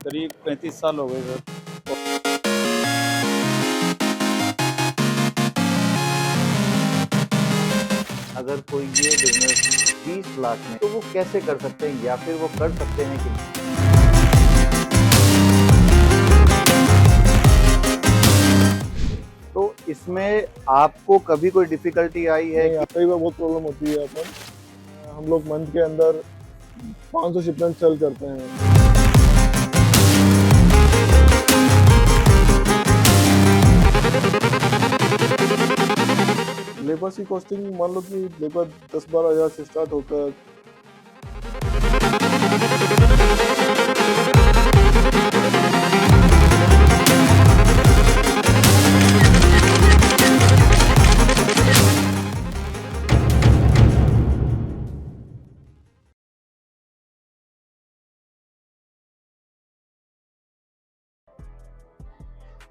करीब 35 साल हो गए सर। अगर कोई ये बिजनेस 20 लाख में, तो वो कैसे कर सकते हैं या फिर वो कर सकते हैं कि नहीं? तो इसमें आपको कभी कोई डिफिकल्टी आई है नहीं, कई बार बहुत प्रॉब्लम होती है। हम लोग मंथ के अंदर 500 शिपमेंट सेल करते हैं। लेबर की कॉस्टिंग मान लो कि लेबर 10-12 हज़ार से स्टार्ट होकर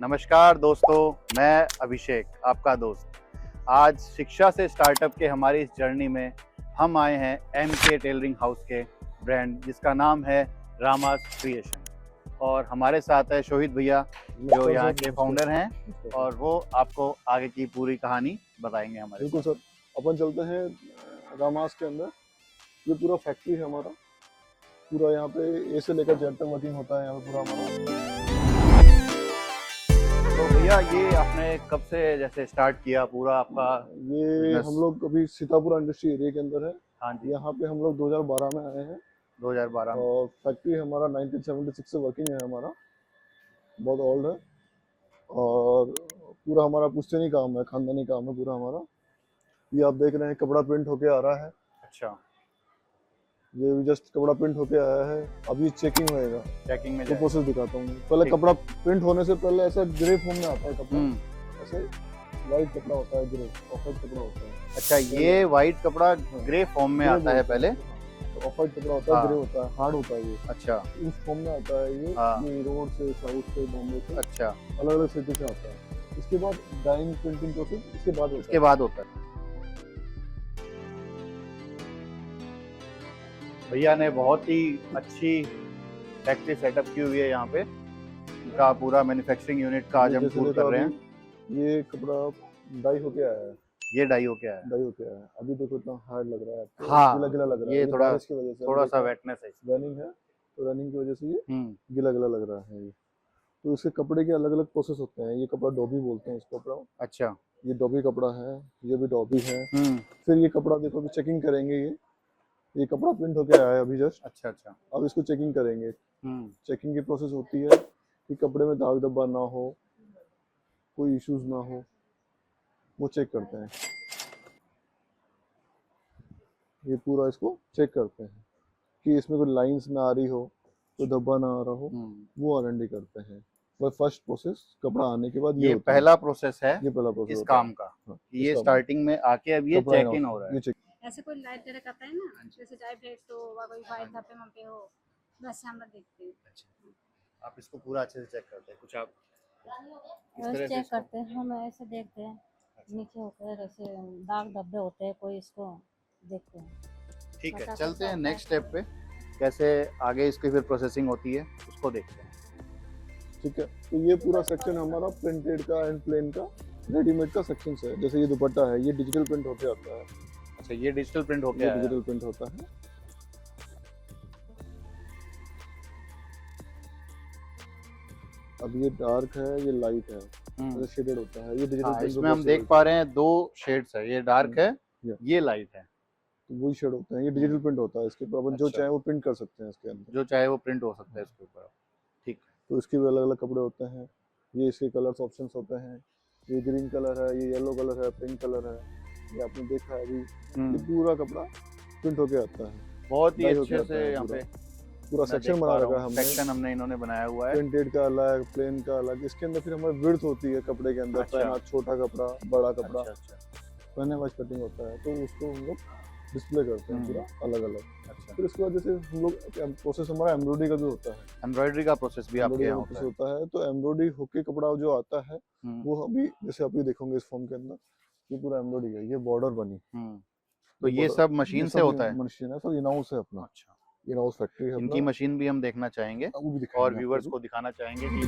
नमस्कार दोस्तों, मैं अभिषेक, आपका दोस्त। आज शिक्षा से स्टार्टअप के हमारी इस जर्नी में हम आए हैं MK टेलरिंग हाउस के ब्रांड, जिसका नाम है रामास क्रिएशन। और हमारे साथ है शोहित भैया, जो यहाँ के फाउंडर हैं, और वो आपको आगे की पूरी कहानी बताएंगे हमारे। बिल्कुल सर, अपन चलते हैं रामास के अंदर। ये पूरा फैक्ट्री है हमारा, पूरा यहाँ पे ए से लेकर जेड तक वर्किंग होता है यहाँ पे पूरा हमारा। तो भैया, ये आपने कब से जैसे स्टार्ट किया पूरा आपका? ये हम लोग अभी सीतापुर इंडस्ट्री एरिया के अंदर है। हाँ जी। यहाँ पे हम लोग 2012 में आए हैं। 2012 में। और फैक्ट्री हमारा 1976 से वर्किंग है हमारा, बहुत ओल्ड है। और पूरा हमारा पुश्तैनी काम है, खानदानी काम है पूरा हमारा। ये आप देख रहे हैं कपड़ा प्रिंट होके आ रहा है। अच्छा, ये भी जस्ट कपड़ा प्रिंट होके आया है, अभी चेकिंग होएगा। चेकिंग में तो प्रोसेस दिखाता हूँ। पहले कपड़ा प्रिंट होने से पहले ऐसा ग्रे फॉर्म में आता है कपड़ा, ऐसे वाइट कपड़ा होता है, ग्रे ऑफ वाइट कपड़ा होता है। अच्छा, ये वाइट कपड़ा ग्रे फॉर्म में आता है पहले? ऑफ वाइट कपड़ा होता है, ग्रे होता है, हार्ड होता है ये। अच्छा, उस फॉर्म में आता है ये। ये रोड से, साउथ से, बॉम्बे से, अच्छा, अलग अलग सिटी से आता है। इसके बाद डाइंग प्रिंटिंग प्रोसेस इसके बाद होता है। भैया ने बहुत ही अच्छी फैक्ट्री सेटअप की हुई है यहाँ पे। इनका पूरा मैन्युफैक्चरिंग यूनिट का आज हम टूर कर रहे हैं। ये कपड़ा डाई होके आया है। ये डाई होके आया है। डाई होके आया है। अभी देखो इतना हार्ड लग रहा है आपको। हाँ, गीला गीला लग रहा है। ये थोड़ा बारिश की वजह से, थोड़ा सा वेटनेस है। रनिंग है, तो रनिंग की वजह से ये गीला गीला लग रहा है। ये तो इसके कपड़े के अलग अलग प्रोसेस होते हैं। ये कपड़ा डॉबी बोलते हैं इस कपड़ा। अच्छा, ये डॉबी कपड़ा है, ये भी डॉबी है। फिर ये कपड़ा देखो, अभी चेकिंग करेंगे। ये कपड़ा प्रिंट होके आया है अभी जस्ट। अच्छा अच्छा, अब इसको चेकिंग करेंगे। चेकिंग की प्रोसेस होती है कि कपड़े में दाग धब्बा ना हो, कोई इश्यूज ना हो, वो चेक करते हैं। ये पूरा इसको चेक करते हैं कि इसमें कोई लाइंस ना आ रही हो, कोई धब्बा ना आ रहा हो, वो R&D करते हैं। वह फर्स्ट प्रोसेस कपड़ा आने के बाद ये पहला प्रोसेस है। ये पहला प्रोसेस इस काम का। ये स्टार्टिंग में आके अब ये चेक इन हो रहा है। ऐसे कोई लाइट डायरेक्ट आता है ना, जैसे डायरेक्ट हो वा कोई वाइट धब्बे मंपे हो, बस हम लोग देखते हैं। अच्छा, आप इसको पूरा अच्छे से चेक करते हैं? कुछ आप चेक करते हैं, हम ऐसे देखते हैं नीचे होकर, ऐसे दाग धब्बे होते हैं, कोई इसको देखते हैं। ठीक है, चलते हैं नेक्स्ट स्टेप पे, कैसे आगे इसकी फिर प्रोसेसिंग होती है उसको देखते हैं। ठीक है, तो ये पूरा सेक्शन हमारा प्रिंटेड का एंड प्लेन का रेडीमेड का सेक्शन है। जैसे ये दुपट्टा है, ये डिजिटल प्रिंट होके आता है। अच्छा, ये डिजिटल प्रिंट होके आया है। डिजिटल प्रिंट होता है। अब ये डार्क है, ये लाइट है, ये शेडेड होता है। ये डिजिटल प्रिंट इसमें हम देख पा रहे हैं दो शेड्स है, ये डार्क है, ये लाइट है। तो वही शेड होते हैं। ये डिजिटल प्रिंट होता है। इसके ऊपर अपन जो चाहे वो प्रिंट कर सकते हैं इसके अंदर। जो चाहे वो प्रिंट हो सकता है इसके ऊपर। ठीक। तो इसके भी अलग अलग कपड़े होते हैं। ये इसके कलर्स ऑप्शंस होते हैं। ये ग्रीन कलर है, ये येलो कलर है, पिंक कलर है, ये आपने देखा है अभी। ये पूरा कपड़ा प्रिंट होके आता है। बहुत ही अच्छे से यहाँ पे पूरा सेक्शन बना रखा है हमने। सेक्शन हमने इन्होंने बनाया हुआ है। प्रिंटेड का अलग, प्लेन का अलग। इसके अंदर फिर हमारी विड्थ होती है कपड़े के अंदर। पहना छोटा कपड़ा, बड़ा कपड़ा, पहने वाइज कटिंग होता है, तो उसको हम लोग डिस्प्ले करते हैं पूरा अलग अलग। अच्छा, फिर उसके बाद जैसे हम लोग प्रोसेस हमारा एम्ब्रॉयडरी का भी होता है। एम्ब्रॉयडरी का प्रोसेस भी आपके यहाँ होता है। तो एम्ब्रॉयडरी होके कपड़ा जो आता है, वो अभी जैसे अभी देखोगे इस फॉर्म के अंदर, ये पूरा एम्ब्रॉयडरी है। ये बॉर्डर बनी। तो ये सब मशीन से होता है? मशीन है, सब इन हाउस है अपना। अच्छा, इन हाउस फैक्ट्री है इनकी मशीन भी हम देखना चाहेंगे वो भी और व्यूवर्स को दिखाना चाहेंगे कि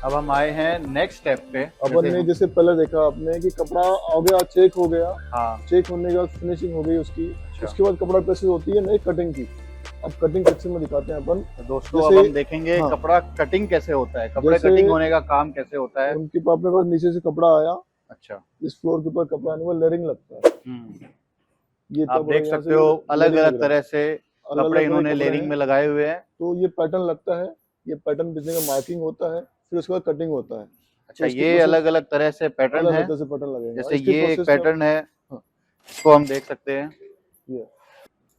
अब हम आए हैं नेक्स्ट स्टेप पे। अपन ने जैसे पहले देखा आपने कि कपड़ा आ गया, चेक हो गया, हाँ, चेक होने के बाद फिनिशिंग हो गई उसकी। अच्छा। उसके बाद कपड़ा प्रोसेस होती है नई कटिंग की। अब कटिंग सेक्शन में दिखाते हैं अपन। तो दोस्तों जैसे- अब हम देखेंगे हाँ। कपड़ा कटिंग कैसे होता है, कपड़े जैसे- कटिंग होने का काम कैसे होता है। उनके अपने पास नीचे से कपड़ा आया, अच्छा, इस फ्लोर के ऊपर कपड़ा आने में लेयरिंग लगता है। ये आप तब देख यहाँ सकते से हो लेयरिंग अलग लग अलग रहा है। तरह से अलग-अलग कपड़े इन्होंने कपड़े लेयरिंग हैं। में लगाए हुए हैं। तो ये पैटर्न लगता है, ये पैटर्न बिजनेस का मार्किंग होता है, फिर उसके बाद कटिंग होता है। अच्छा, इसकी ये process- अलग अलग तरह से पैटर्न है। अलग तरह से पैटर्न लगेगा। जैसे इसकी ये एक process में- पैटर्न है, हाँ। इसको हम देख सकते हैं।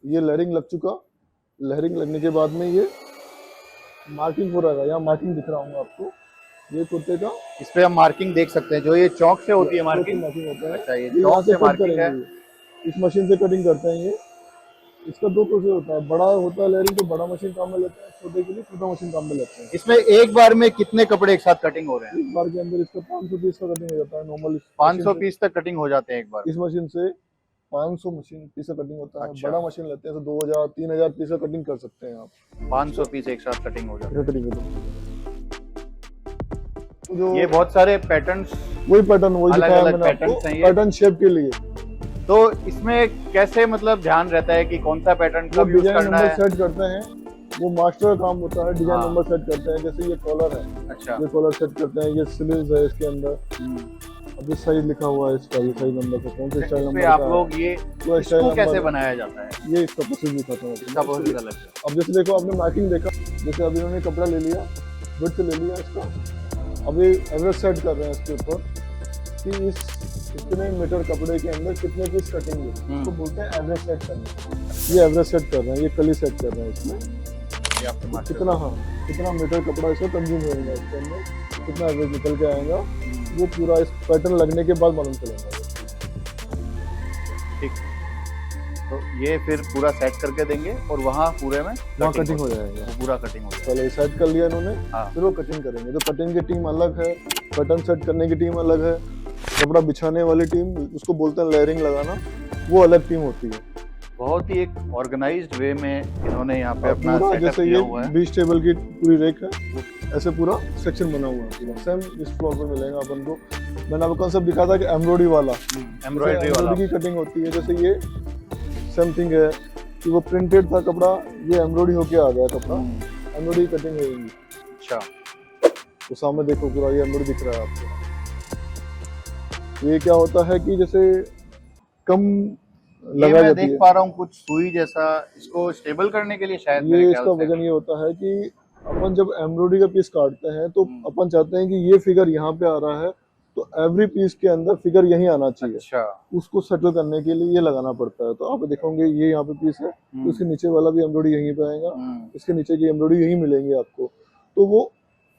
ये लेयरिंग लग चुका। लेयरिंग लगने के बाद में ये मार्किंग हो रहा है। यहाँ मार्किंग दिख रहा हूँ आपको, ये कुर्ते का इस पे हम मार्किंग देख सकते हैं, जो ये चौक से होती है मार्किंग। होता है। अच्छा, ये ये यहाँ चौक से से कट मार्किंग करेंगे है। ये। इस मशीन से कटिंग करते हैं ये। इसका दो प्रोसेस होता है, बड़ा होता है लेयरिंग तो बड़ा मशीन काम में लेते हैं, छोटे के लिए छोटा मशीन काम में लेते हैं। इसमें एक बार में कितने कपड़े एक साथ कटिंग हो रहे हैं? एक बार के अंदर इसका 500 पीस का कटिंग हो जाता है नॉर्मल। 500 पीस तक कटिंग हो जाते हैं एक बार। इस मशीन से 500 मशीन पीस का कटिंग होता है। अच्छा। बड़ा मशीन लेते हैं तो 2000 3000 पीस का कटिंग कर सकते हैं आप। 500 पीस एक साथ कटिंग हो जाते हैं। कटिंग जो ये बहुत सारे पैटर्न्स, वही पैटर्न वही दिखाया अलग-अलग मैंने आपको, पैटर्न्स हैं ये। पैटर्न शेप के लिए। तो इसमें कैसे मतलब ध्यान रहता है कि कौन सा पैटर्न वो कब यूज डिजाइन करना नंबर है? सेट करते हैं, वो मास्टर का काम होता है। डिजाइन हाँ। नंबर सेट करते हैं। जैसे ये कॉलर है, अच्छा, ये कॉलर सेट करते हैं। ये स्लीव्स है इसके अंदर। अभी साइज लिखा हुआ है इसका, ये साइज नंबर का कौन सा स्टाइल इस पे नंबर आप का लोग ये पूरा स्टाइल इसको कैसे नंबर बनाया जाता है? ये इसका प्रोसेस दिखाता हूँ इसका आपको। प्रोसेस अलग है। अब जैसे देखो आपने मार्किंग देखा, जैसे अभी इन्होंने कपड़ा ले लिया, विड्थ ले लिया इसका। अभी एवरेज सेट कर रहे हैं इसके ऊपर कि इस इतने मीटर कपड़े के अंदर कितने पीस कटिंग है, तो बोलते हैं एवरेज सेट करना। ये एवरेज सेट कर रहे हैं, ये कली सेट कर रहे हैं इसमें ये आपके मास्टर कितना, हाँ कितना मीटर कपड़ा इसका कंज्यूम होगा, इसके अंदर कितना एवरेज निकल के आएगा, वो पूरा इस पैटर्न लगने के बाद मालूम चलेगा। ठीक, तो ये फिर पूरा सेट करके देंगे और वहाँ पूरे में वहाँ कटिंग हो जाएगा। वो पूरा कटिंग हो जाएगा। पहले सेट कर लिया इन्होंने, हाँ। फिर वो कटिंग करेंगे। तो कटिंग की टीम अलग है, पैटर्न सेट करने की टीम अलग है, कपड़ा बिछाने वाली टीम, उसको बोलते हैं लेयरिंग लगाना, वो अलग टीम होती है। बहुत ही एक ऑर्गेनाइज्ड वे में इन्होंने यहाँ पे अपना पूरा सेटअप जैसे किया ये हुआ है। 20 टेबल की पूरी रेक है, ऐसे पूरा सेक्शन बना हुआ है पूरा। सेम इस फ्लोर पे मिलेगा अपन को। मैंने आपको कॉन्सेप्ट दिखा था कि एम्ब्रॉयडरी वाला, एम्ब्रॉयडरी वाला। की कटिंग होती है। जैसे ये सेम थिंग है कि वो प्रिंटेड था कपड़ा, ये एम्ब्रॉयडरी होके आ गया कपड़ा, एम्ब्रॉयडरी कटिंग होगी। अच्छा, तो सामने देखो पूरा ये एम्ब्रॉयडरी दिख रहा है आपको। ये क्या होता है कि जैसे कम ये लगा मैं जाती देख है। पा रहा हूँ कुछ सुई जैसा, इसको स्टेबल करने के लिए शायद ये मेरे इसका ख्याल से। वजन ये होता है कि अपन जब एम्ब्रॉयडरी का पीस काटते हैं तो अपन चाहते हैं कि ये फिगर यहाँ पे आ रहा है, तो एवरी पीस के अंदर फिगर यहीं आना चाहिए। अच्छा, उसको सेटल करने के लिए ये लगाना पड़ता है। तो आप देखोगे ये यहाँ पे पीस है, तो इसके नीचे वाला भी एम्ब्रॉयडरी यहीं पे आएगा, इसके नीचे की एम्ब्रॉयडरी यहीं मिलेंगी आपको। तो वो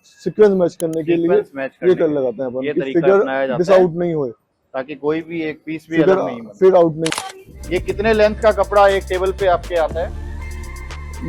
सीक्वेंस मैच करने के लिए सीक्वेंस मैच ये करने कर के लिए लगाते हैं अपन ये कि तरीका फिगर अपनाया जाता मिस है आउट नहीं होए, ताकि कोई भी एक पीस भी अलग नहीं बने। फिर आउट नहीं। ये कितने लेंथ का कपड़ा एक टेबल पे आपके आता है?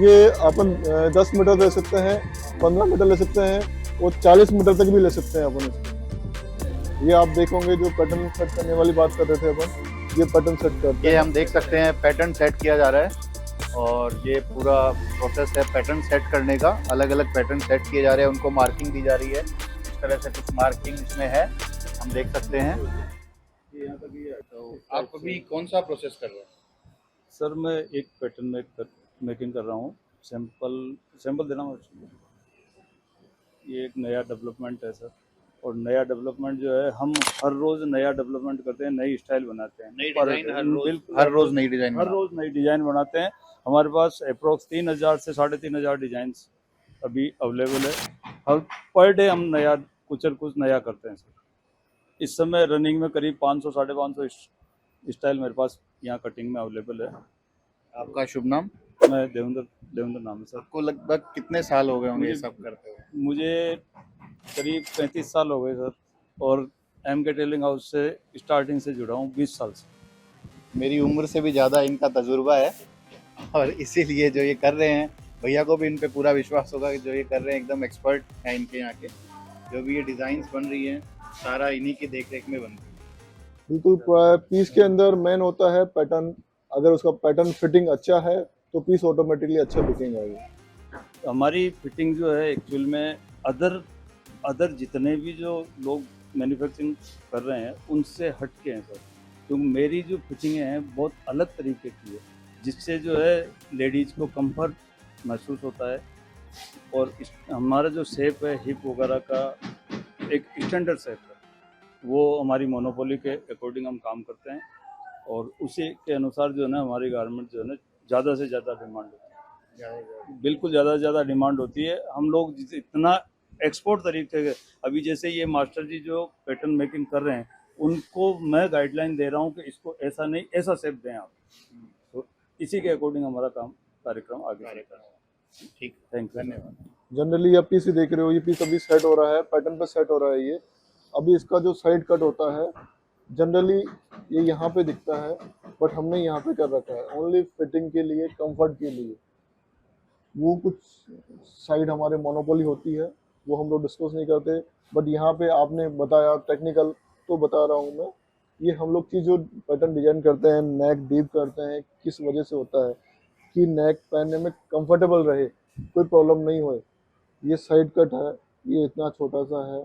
ये अपन 10 मीटर ले सकते हैं, 15 मीटर ले सकते हैं और 40 मीटर तक भी ले सकते हैं अपन इसको। ये आप देखोगे जो पैटर्न सेट करने वाली बात कर रहे थे अपन, ये पैटर्न सेट करते ये हैं। हम देख सकते हैं पैटर्न सेट किया जा रहा है और ये पूरा प्रोसेस है पैटर्न सेट करने का। अलग अलग पैटर्न सेट किए जा रहे हैं, उनको मार्किंग दी जा रही है। इस तरह से कुछ मार्किंग इसमें है, हम देख सकते हैं। तो आप अभी कौन सा प्रोसेस कर रहे हैं? सर मैं एक पैटर्न मेकिंग कर रहा हूँ। सैंपल देना मुझे। ये एक नया डेवलपमेंट है सर, और नया डेवलपमेंट जो है हम हर रोज नया डेवलपमेंट करते हैं, नई स्टाइल बनाते हैं। नई पर डिजाइन बिल्कुल हर रोज नई डिजाइन हर रोज नई डिजाइन बनाते हैं। हमारे पास अप्रोक्स 3000 से 3500 डिजाइन अभी अवेलेबल है। हर पर डे हम नया कुछ नया करते हैं सर। इस समय रनिंग में करीब 500 550 स्टाइल मेरे पास यहाँ कटिंग में अवेलेबल है। आपका शुभ नाम? मैं देवेंद्र नाम है सर। आपको लगभग कितने साल हो गए होंगे ये सब करते हुए? मुझे करीब 35 साल हो गए सर, और एम के टेलिंग हाउस से स्टार्टिंग से जुड़ा हूँ 20 साल से। मेरी उम्र से भी ज़्यादा इनका तजुर्बा है और इसीलिए जो ये कर रहे हैं, भैया को भी इन पे पूरा विश्वास होगा कि जो ये कर रहे हैं एकदम एक्सपर्ट है इनके यहाँ के। जो भी ये डिज़ाइंस बन रही हैं सारा इन्हीं की देख रेख में बन रही है। बिल्कुल पीस के अंदर मेन होता है पैटर्न। अगर उसका पैटर्न फिटिंग अच्छा है तो पीस ऑटोमेटिकली अच्छा दिखेगा। ये हमारी फिटिंग जो है एक्चुअल में अदर जितने भी जो लोग मैन्युफैक्चरिंग कर रहे हैं उनसे हट के हैं सर, क्योंकि मेरी जो फिटिंग है बहुत अलग तरीके की है, जिससे जो है लेडीज़ को कंफर्ट महसूस होता है। और हमारा जो शेप है हिप वगैरह का एक स्टैंडर्ड शेप है, वो हमारी मोनोपोली के अकॉर्डिंग हम काम करते हैं और उसी के अनुसार जो है ना हमारी गारमेंट जो है ना ज़्यादा से ज़्यादा डिमांड होती है। बिल्कुल ज़्यादा से ज़्यादा डिमांड होती है। हम लोग इतना एक्सपोर्ट तरीके के, अभी जैसे ये मास्टर जी जो पैटर्न मेकिंग कर रहे हैं उनको मैं गाइडलाइन दे रहा हूँ कि इसको ऐसा नहीं ऐसा शेप दें आप, तो इसी के अकॉर्डिंग हमारा कार्यक्रम आगे चलेगा। ठीक, थैंक यू, धन्यवाद। जनरली आप पीस ही देख रहे हो, ये पीस अभी सेट हो रहा है, पैटर्न पे सेट हो रहा है। ये अभी इसका जो साइड कट होता है जनरली ये यहाँ पे दिखता है, बट हमने यहाँ पे कर रखा है ओनली फिटिंग के लिए, कंफर्ट के लिए। वो कुछ साइड हमारे मोनोपोली होती है, वो हम लोग डिस्कस नहीं करते, बट यहाँ पे आपने बताया टेक्निकल तो बता रहा हूँ मैं। ये हम लोग की जो पैटर्न डिजाइन करते हैं, नेक डीप करते हैं, किस वजह से होता है कि नेक पहनने में कंफर्टेबल रहे, कोई प्रॉब्लम नहीं होए। ये साइड कट है, ये इतना छोटा सा है,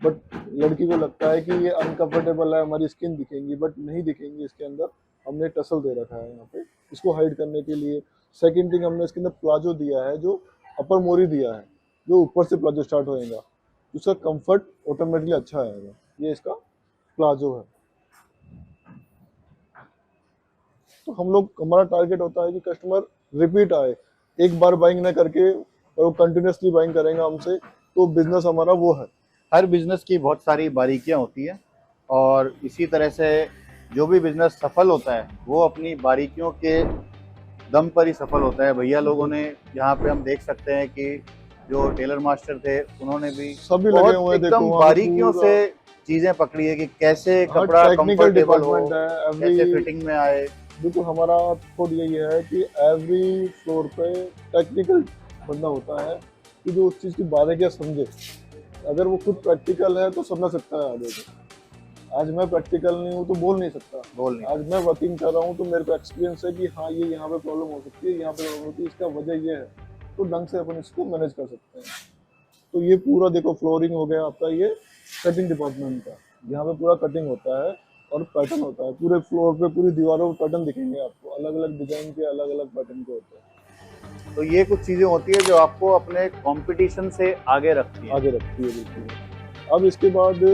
बट लड़की को लगता है कि ये अनकंफर्टेबल है, हमारी स्किन दिखेंगी, बट नहीं दिखेंगी। इसके अंदर हमने टसल दे रखा है यहाँ पे इसको हाइड करने के लिए। सेकंड थिंग, हमने इसके अंदर प्लाजो दिया है, जो अपर मोरी दिया है, जो ऊपर से प्लाजो स्टार्ट होएगा, उसका कंफर्ट ऑटोमेटिकली अच्छा आएगा। ये इसका प्लाजो है। तो हम लोग, हमारा टारगेट होता है कि कस्टमर रिपीट आए, एक बार बाइंग ना करके और वो कंटिन्यूसली बाइंग करेंगे हमसे, तो बिजनेस हमारा वो है। हर बिजनेस की बहुत सारी बारीकियां होती हैं और इसी तरह से जो भी बिजनेस सफल होता है वो अपनी बारीकियों के दम पर ही सफल होता है। भैया लोगों ने यहाँ पे हम देख सकते हैं कि जो टेलर मास्टर थे उन्होंने भी सभी लगे बहुत हुए हैं, एकदम देखो बारीकियों से चीजें पकड़ी है कि कैसे कपड़ा टेक्निकल कंफर्टेबल हो, डिपार्टमेंट है। कैसे एवरी फिटिंग में आए। बिल्कुल हमारा खुद यही है कि एवरी फ्लोर पे टेक्निकल बंदा होता है कि जो उस चीज़ की बारीकियां समझे। अगर वो खुद प्रैक्टिकल है तो समझ सकता है आगे को। आज मैं प्रैक्टिकल नहीं हूँ तो बोल नहीं सकता। आज मैं वर्किंग कर रहा हूँ तो मेरे को एक्सपीरियंस है कि हाँ ये यहाँ पे प्रॉब्लम हो सकती है, यहाँ पे प्रॉब्लम होती है, इसका वजह ये है, तो ढंग से अपन इसको मैनेज कर सकते हैं। तो ये पूरा देखो फ्लोरिंग हो गया आपका, ये कटिंग डिपार्टमेंट का, यहाँ पे पूरा कटिंग होता है और पैटर्न होता है। पूरे फ्लोर पे, पूरी दीवारों पर पैटर्न दिखेंगे आपको, अलग अलग डिजाइन के, अलग अलग पैटर्न के होते हैं। तो ये कुछ चीजें होती है जो आपको अपने कंपटीशन से आगे रखती है। बिल्कुल। अब इसके बाद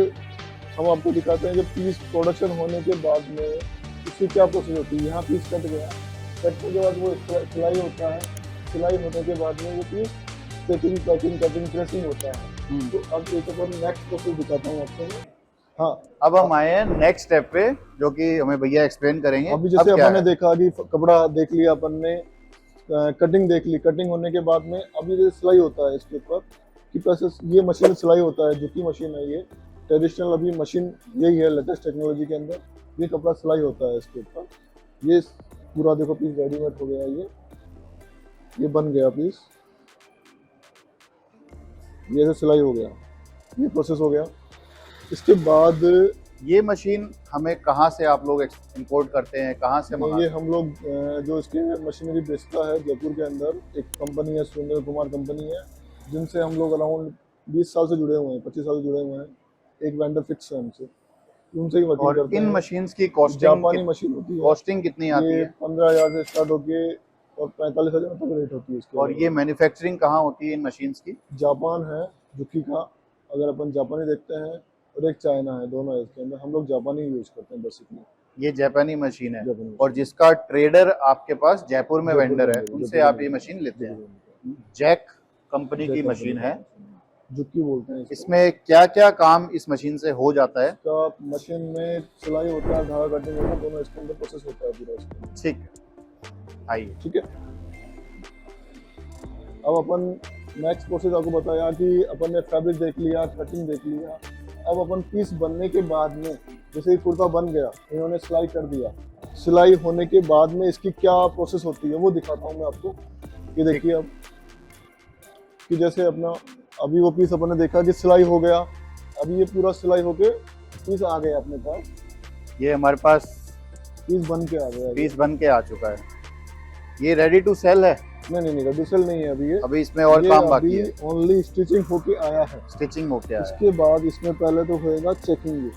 हम आपको दिखाते हैं जब पीस प्रोडक्शन होने के बाद में इसकी क्या प्रोसेस होती है। यहाँ पीस कट गया, कटने के बाद वो सिलाई होता है, सिलाई होने के बाद में वो पीस पैकिंग, कटिंग, प्रेसिंग होता है। तो अब एक बार नेक्स्ट प्रोसेस दिखाता हूँ आपको। हाँ, अब हम आए हैं नेक्स्ट स्टेप पे जो कि हमें भैया एक्सप्लेन करेंगे। अभी जैसे अपन ने देखा कि कपड़ा देख लिया अपन ने, कटिंग देख ली, कटिंग होने के बाद में अभी जो सिलाई होता है इसके ऊपर की प्रोसेस, ये मशीन सिलाई होता है, जो की मशीन है ये ट्रेडिशनल अभी मशीन यही है लेटेस्ट टेक्नोलॉजी के अंदर। ये कपड़ा सिलाई होता है इसके ऊपर। ये पूरा देखो पीस रेडीमेड हो गया, ये बन गया पीस, ये ऐसे सिलाई हो गया, ये प्रोसेस हो गया। इसके बाद ये मशीन हमें कहाँ से आप लोग इंपोर्ट करते हैं, कहाँ से मंगाते ये हम लोग जो इसके मशीनरी बेचता है जयपुर के अंदर एक कंपनी है, सुरेंद्र कुमार कंपनी है, जिनसे हम लोग अराउंड 20 साल से जुड़े हुए हैं, 25 साल से जुड़े हुए हैं। एक वेंडर फिक्स है हमसे, उनसे ही वर्किंग करते हैं। इन मशीन्स की कॉस्टिंग, जापानी मशीन होती है, कॉस्टिंग कितनी आती है? 15,000 से स्टार्ट होके और 45,000 तक रेट होती है इसकी। और ये मैन्युफैक्चरिंग कहाँ होती है इन मशीन्स की? जापान है, जुकी का, अगर अपन जापानी देखते हैं, और एक चाइना है, दोनों है इसके अंदर। हम लोग जापानी यूज करते हैं बेसिकली। ये जापानी मशीन है और जिसका ट्रेडर आपके पास जयपुर में वेंडर है, उनसे आप ये मशीन लेते हैं। जैक कंपनी की मशीन है, जुकी बोलते हैं इसको। इसमें क्या क्या काम इस मशीन से हो जाता है? इसका मशीन में सिलाई होता है, धागा कटिंग होता है, दोनों इसके अंदर प्रोसेस होता है पूरा इसका। ठीक है, आइए। ठीक है, अब अपन नेक्स्ट प्रोसेस आपको बताया कि अपन ने फैब्रिक देख लिया, कटिंग देख लिया। अब अपन पीस बनने के बाद में, जैसे ही कुर्ता बन गया, इन्होंने सिलाई कर दिया, सिलाई होने के बाद में इसकी क्या प्रोसेस होती है वो दिखाता हूँ मैं आपको। ये देखिए अब कि जैसे अपना अभी वो पीस अपन ने देखा कि सिलाई हो गया, अभी ये पूरा सिलाई होके पीस आ गया अपने पास, ये हमारे पास पीस बन के आ गया। पीस बन के आ चुका है। ये रेडी टू सेल है? नहीं, रेडी सेल नहीं है अभी ये। अभी इसमें और काम बाकी है। ओनली स्टिचिंग होके आया है। स्टिचिंग होके आया है। इसके बाद इसमें पहले तो होएगा चेकिंग। ये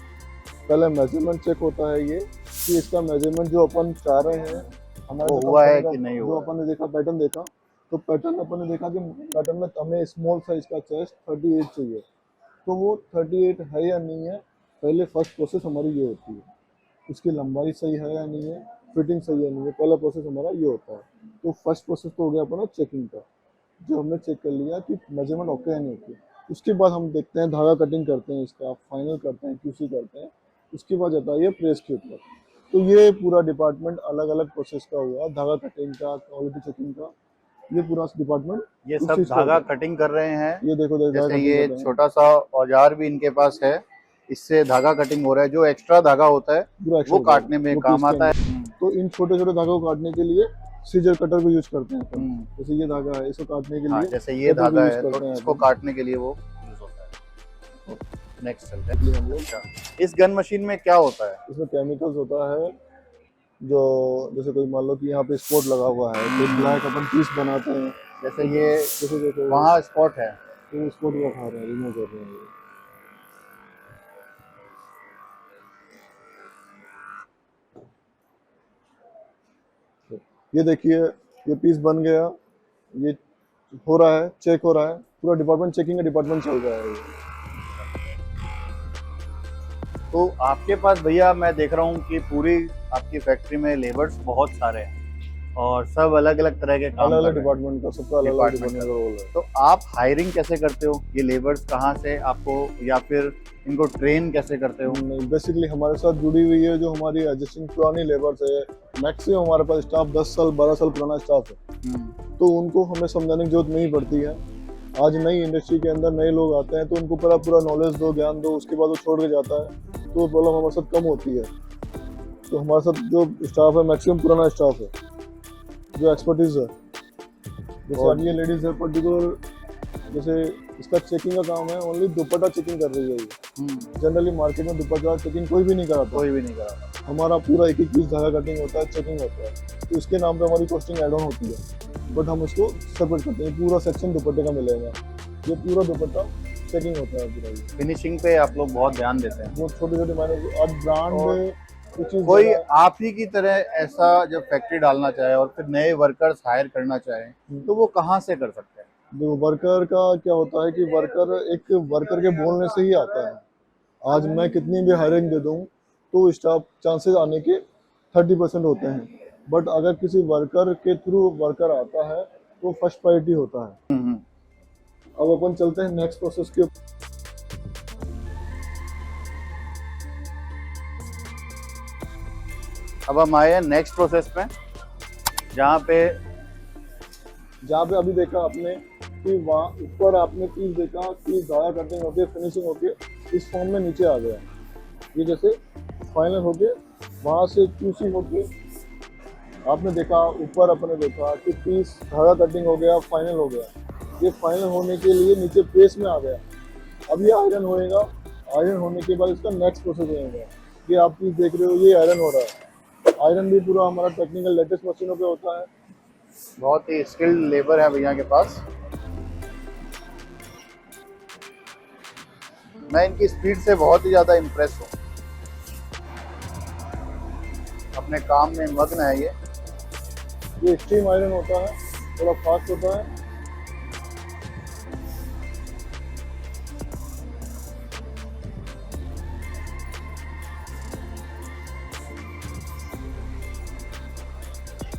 पहले मेजरमेंट चेक होता है ये कि इसका मेजरमेंट जो अपन चाह रहे हैं हमारे वो हुआ है कि नहीं हुआ। जो अपन ने देखा पैटर्न देखा, तो पैटर्न अपन ने देखा कि पैटर्न में हमें स्मॉल साइज का चेस्ट 38 चाहिए, तो वो 38 है या नहीं है, पहले फर्स्ट प्रोसेस हमारी ये होती है। उसकी लंबाई सही है या नहीं है, फिटिंग सही है नहीं है, पहला प्रोसेस हमारा ये होता है। तो फर्स्ट प्रोसेस तो हो गया अपना चेकिंग का, जो हमने चेक कर लिया कि मेजरमेंट ओके है नहीं ओके। उसके बाद हम देखते हैं धागा कटिंग करते हैं, इसका फाइनल करते हैं, क्यूसी करते हैं। उसके बाद जाता है ये प्रेस के ऊपर। तो ये पूरा डिपार्टमेंट अलग अलग प्रोसेस का हुआ, धागा कटिंग का, क्वालिटी चेकिंग का, ये पूरा डिपार्टमेंट। ये सब धागा कटिंग कर रहे हैं। ये देखो जैसे ये छोटा सा औजार भी इनके पास है, इससे धागा कटिंग हो रहा है। जो एक्स्ट्रा धागा होता है वो काटने में काम आता है। तो इन छोटे छोटे धागों को काटने के लिए सीजर कटर भी यूज करते हैं। जैसे ये धागा है, इसको काटने के लिए जैसे ये धागा है तो इसको काटने के लिए वो यूज होता है। नेक्स्ट चलते हैं हम लोग। इस गन मशीन में क्या होता है? इसमें केमिकल्स होता है, जो जैसे कोई मान लो कि यहाँ पे स्पॉट लगा हुआ है, तो ब्लैक अपन पीस बनाते हैं। जैसे ये जैसे वहाँ स्पॉट है तो स्पॉट को खा रहे हैं, रिमूव कर रहे हैं। ये देखिए ये पीस बन गया, ये हो रहा है, चेक हो रहा है, पूरा डिपार्टमेंट चेकिंग का डिपार्टमेंट चल रहा है। तो आपके पास भैया मैं देख रहा हूँ कि पूरी आपकी फैक्ट्री में लेबर्स बहुत सारे हैं और सब अलग अलग तरह के काम, अलग डिपार्टमेंट का, सबका अलग अलग डिपार्टमेंट का रोल है। तो आप हायरिंग कैसे करते हो? ये लेबर्स कहाँ से आपको, या फिर इनको ट्रेन कैसे करते हो? बेसिकली हमारे साथ जुड़ी हुई है जो हमारी एग्जिस्टिंग पुरानी लेबर्स है। मैक्सिमम हमारे पास स्टाफ 10 साल 12 साल पुराना स्टाफ है, तो उनको हमें समझाने की जरूरत नहीं पड़ती है। आज नई इंडस्ट्री के अंदर नए लोग आते हैं तो उनको पूरा नॉलेज दो, ज्ञान दो, उसके बाद वो छोड़ के जाता है, तो प्रॉब्लम हमारे साथ कम होती है। तो हमारे साथ जो स्टाफ है मैक्सिमम पुराना स्टाफ है, जो एक्सपर्टीज है। जैसे अब ये लेडीज है पर्टिकुलर, जैसे इसका चेकिंग का काम है, ओनली दुपट्टा चेकिंग कर रही है ये। जनरली मार्केट में दुपट्टा चेकिंग कोई भी नहीं कराता। कोई भी नहीं कराता। हमारा पूरा एक एक पीस धागा कटिंग होता है, चेकिंग होता है, तो इसके नाम पे हमारी कॉस्टिंग एड ऑन होती है, बट हम इसको सेपरेट करते हैं। पूरा सेक्शन दुपट्टे का मिलेगा, ये पूरा दुपट्टा चेकिंग होता है पूरा। फिनिशिंग पे आप लोग बहुत ध्यान देते हैं। वो छोटे छोटे मायने आज ब्रांड कोई आप ही की तरह ऐसा जब फैक्ट्री डालना चाहे और फिर नए वर्कर्स हायर करना चाहे तो वो कहाँ से कर सकते हैं? जो वर्कर का क्या होता है कि वर्कर के बोलने से ही आता है। आज मैं कितनी भी हायरिंग दे दूं तो स्टाफ चांसेस आने के 30% होते हैं, बट अगर किसी वर्कर के थ्रू वर्कर आता है तो फर्स्ट प्रायोरिटी होता है। अब अपन चलते हैं नेक्स्ट प्रोसेस के। अब हम आए हैं नेक्स्ट प्रोसेस में, जहाँ पे अभी देखा आपने कि वहाँ ऊपर आपने पीस देखा कि धागा कटिंग होके फिनिशिंग होके इस फॉर्म में नीचे आ गया। ये जैसे फाइनल होके वहाँ से क्यूसी होके आपने देखा, ऊपर अपने देखा कि पीस धागा कटिंग हो गया, फाइनल हो गया। ये फाइनल होने के लिए नीचे प्रेस में आ गया। अब ये आयरन होएगा, आयरन होने के बाद इसका नेक्स्ट प्रोसेस होएगा। ये आप पीस देख रहे हो, ये आयरन हो रहा है। आयरन भी पूरा हमारा टेक्निकल लेटेस्ट मशीनों पे होता है। बहुत ही स्किल्ड लेबर है भैया के पास। मैं इनकी स्पीड से बहुत ही ज़्यादा इम्प्रेस हूँ। अपने काम में मग्न है ये स्टीम आयरन होता है, थोड़ा फास्ट होता है।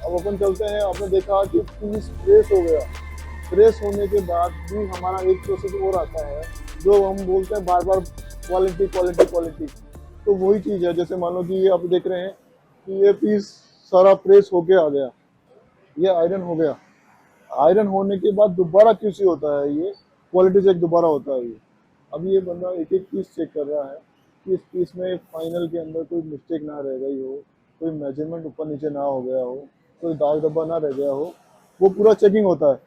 अब अपन चलते हैं। आपने देखा कि पीस प्रेस हो गया। प्रेस होने के बाद भी हमारा एक प्रोसेस और आता है जो हम बोलते हैं बार बार क्वालिटी क्वालिटी क्वालिटी। तो वही चीज़ है, जैसे मान लो कि ये आप देख रहे हैं कि ये पीस सारा प्रेस होके आ गया, ये आयरन हो गया। आयरन होने के बाद दोबारा क्यूसी होता है, ये क्वालिटी चेक दोबारा होता है। ये अब ये बंदा एक एक पीस चेक कर रहा है कि इस पीस में फाइनल के अंदर कोई मिस्टेक ना रह गई हो, कोई मेजरमेंट ऊपर नीचे ना हो गया हो, कोई दाग धब्बा ना रह गया हो, वो पूरा चेकिंग होता है।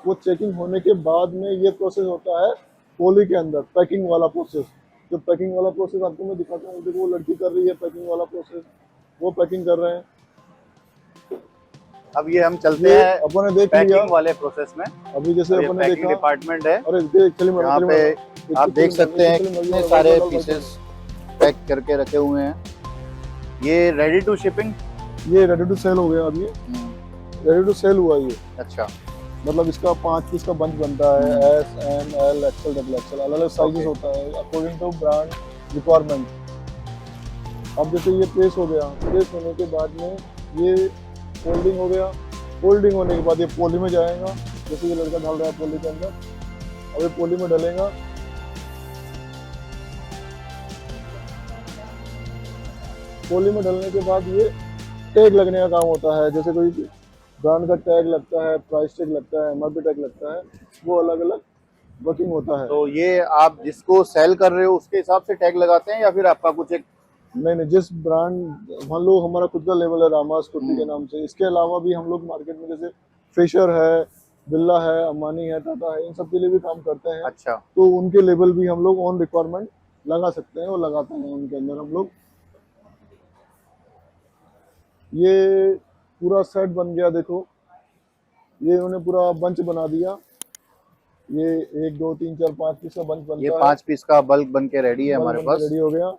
वो चेकिंग होने के बाद में ये प्रोसेस होता है पोली के अंदर, पैकिंग वाला प्रोसेस। जो पैकिंग वाला प्रोसेस आपको मैं दिखाता हूँ, देखो वो लड़की कर रही है पैकिंग वाला प्रोसेस, वो पैकिंग कर रहे हैं। अब ये हम चलते ये हैं अपन ने देख लिया, पैकिंग वाले प्रोसेस में। अभी जैसे ये अपन ने पैकिंग देखा, डिपार्टमेंट है, अरे चलिए यहाँ पे आप देख सकते हैं कितने सारे पीसेस पैक करके रखे हुए हैं। ये रेडी टू शिपिंग, ये रेडी टू सेल हो गया। अब ये रेडी टू सेल हुआ ये, अच्छा मतलब इसका 5 पीस का बंच बनता है, S M L XL double XL, अलग अलग साइजेस होता है अकॉर्डिंग टू ब्रांड रिक्वायरमेंट। अब जैसे ये प्लेस हो गया, प्लेस होने के बाद में ये फोल्डिंग हो गया, फोल्डिंग होने के बाद ये पोली में जाएगा। जैसे ये लड़का डाल रहा है पोली के अंदर, अब ये पोली में डलेगा। पोली में डलने के बाद ये टैग लगने का काम होता है। जैसे कोई ब्रांड का टैग लगता है, प्राइस टैग लगता है, एमआरपी टैग लगता है, वो अलग अलग वर्किंग होता है। तो ये आप जिसको सेल कर रहे हो उसके हिसाब से टैग लगाते हैं या फिर आपका कुछ एक? नहीं, जिस ब्रांड, मान लो हमारा खुद का लेवल है रामास कुर्ती के नाम से, इसके अलावा भी हम लोग मार्केट में जैसे फिशर है, बिल्ला है, अमानी है, टाटा है, इन सब के लिए भी काम करते हैं। अच्छा, तो उनके लेवल भी हम लोग ऑन रिक्वायरमेंट लगा सकते हैं और लगाते हैं उनके अंदर हम लोग। ये पूरा सेट बन गया, देखो ये उन्होंने पूरा बंच बना दिया। ये 1 2 3 4 5 पीस का बंच बनता है। ये 5 पीस का बल्क बन के रेडी है हमारे पास। रेडी हो गया।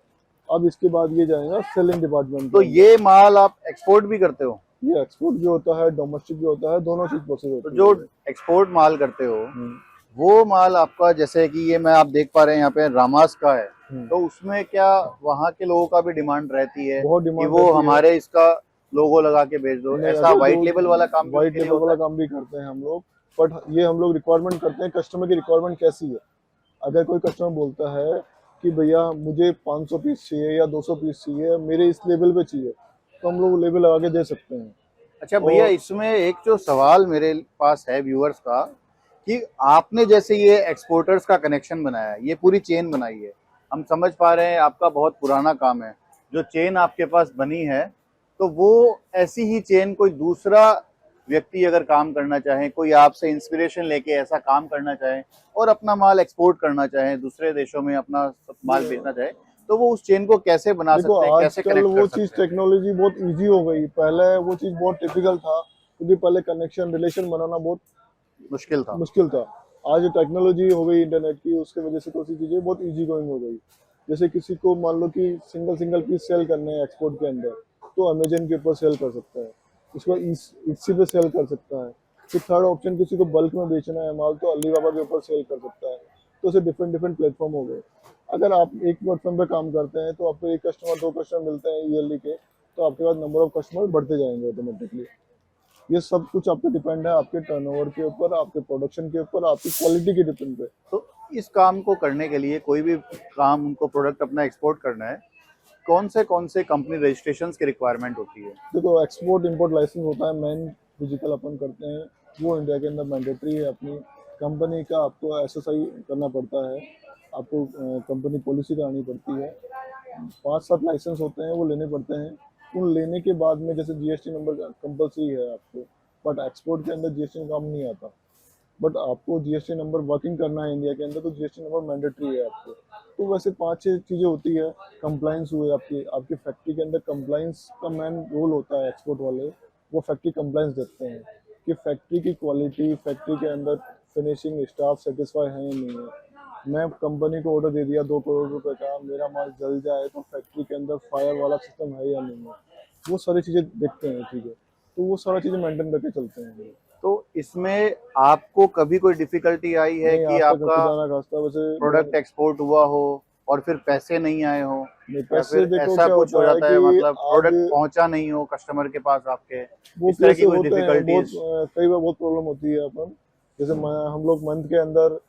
अब इसके बाद ये जाएगा सेलिंग डिपार्टमेंट। तो ये माल आप एक्सपोर्ट भी करते हो? ये एक्सपोर्ट भी होता है, डोमेस्टिक भी होता है, दोनों चीज प्रोसेस होती तो है। जो एक्सपोर्ट माल करते हो वो माल आपका, जैसे कि ये मैं आप देख पा रहे हैं यहाँ पे रामास का है, तो उसमें क्या वहाँ के लोगों का भी डिमांड रहती है बहुत कि डिमांड वो हमारे इसका लोगो लगा के भेज दो? ऐसा व्हाइट लेबल वाला काम भी व्हाइट उसके लिए लेबल वाला होता काम भी करते हैं हम लोग, बट ये हम लोग रिक्वायरमेंट करते हैं कस्टमर की रिक्वायरमेंट कैसी है। अगर कोई कस्टमर बोलता है कि भैया मुझे 500 पीस चाहिए या 200 पीस चाहिए, मेरे इस लेवल पे चाहिए, तो हम लोग लेवल लगा के दे सकते हैं। अच्छा भैया, इसमें एक जो सवाल मेरे पास है व्यूअर्स का, कि आपने जैसे ये एक्सपोर्टर्स का कनेक्शन बनाया है, ये पूरी चेन बनाई है, हम समझ पा रहे हैं आपका बहुत पुराना काम है, जो चेन आपके पास बनी है, तो वो ऐसी ही चेन कोई दूसरा व्यक्ति अगर काम करना चाहे, कोई आपसे इंस्पिरेशन लेके ऐसा काम करना चाहे और अपना माल एक्सपोर्ट करना चाहे, दूसरे देशों में अपना माल बेचना चाहे, तो वो उस चेन को कैसे बना देखो सकते हैं, कैसे आजकल कनेक्ट वो कर चीज सकते हैं? टेक्नोलॉजी बहुत इजी हो गई, पहले वो चीज बहुत टिपिकल था, क्योंकि पहले कनेक्शन रिलेशन बनाना बहुत मुश्किल था। आज टेक्नोलॉजी हो गई इंटरनेट की, उसके वजह से तो चीजें बहुत इजी गोइंग हो गई। जैसे किसी को मान लो कि सिंगल पीस सेल करने हैं एक्सपोर्ट के अंदर, तो अमेजन के ऊपर सेल कर सकता है, उसको इसी पे सेल कर सकता है। फिर थर्ड ऑप्शन, किसी को बल्क में बेचना है माल, तो अलीबाबा के ऊपर सेल कर सकता है। तो उसे डिफरेंट प्लेटफॉर्म हो गए। अगर आप एक प्लेटफॉर्म पे काम करते हैं तो आपको 1 कस्टमर 2 कस्टमर मिलते हैं ईयरली के, तो आपके पास नंबर ऑफ कस्टमर बढ़ते जाएंगे ऑटोमेटिकली। ये सब कुछ आप पे डिपेंड है, आपके टर्नओवर के ऊपर, आपके प्रोडक्शन के ऊपर, आपकी क्वालिटी के डिपेंड पे। तो इस काम को करने के लिए, कोई भी काम उनको प्रोडक्ट अपना एक्सपोर्ट करना है, कौन से कंपनी रजिस्ट्रेशंस की रिक्वायरमेंट होती है? देखो एक्सपोर्ट इंपोर्ट लाइसेंस होता है, मेन फिजिकल अपन करते हैं, वो इंडिया के अंदर मैंडेटरी है। अपनी कंपनी का आपको एसएसआई करना पड़ता है, आपको कंपनी पॉलिसी करानी पड़ती है, 5-7 लाइसेंस होते हैं, वो लेने पड़ते हैं। उन लेने के बाद में जैसे जीएसटी नंबर कंपलसरी है आपको, बट एक्सपोर्ट के अंदर जीएसटी का काम नहीं आता। बट आपको जीएसटी नंबर वर्किंग करना है इंडिया के अंदर, तो जीएसटी नंबर मैंडेटरी है आपको। तो वैसे 5-6 चीज़ें होती है। कंप्लाइंस हुए आपकी फैक्ट्री के अंदर, कंप्लाइंस का मेन रोल होता है। एक्सपोर्ट वाले वो फैक्ट्री कंप्लाइंस देखते हैं कि फैक्ट्री की क्वालिटी, फैक्ट्री के अंदर फिनिशिंग स्टाफ सेटिस्फाई है या नहीं है। मैं कंपनी को ऑर्डर दे दिया 2 करोड़ रुपए का, मेरा माल जल जाए तो फैक्ट्री के अंदर फायर वाला सिस्टम है या नहीं है, वो सारी चीज़ें देखते हैं। ठीक है, तो वो सारा चीज़ें मेंटेन करके चलते हैं। तो इसमें आपको कभी कोई डिफिकल्टी आई है कि आपका प्रोडक्ट एक्सपोर्ट हुआ हो और फिर पैसे नहीं आए हो, या फिर ऐसा कुछ हो जाता है, मतलब प्रोडक्ट पहुंचा नहीं हो कस्टमर के पास आपके, इस तरह की कोई डिफिकल्टीज? कई बार बहुत प्रॉब्लम होती है। अपन जैसे हम लोग मंथ के अंदर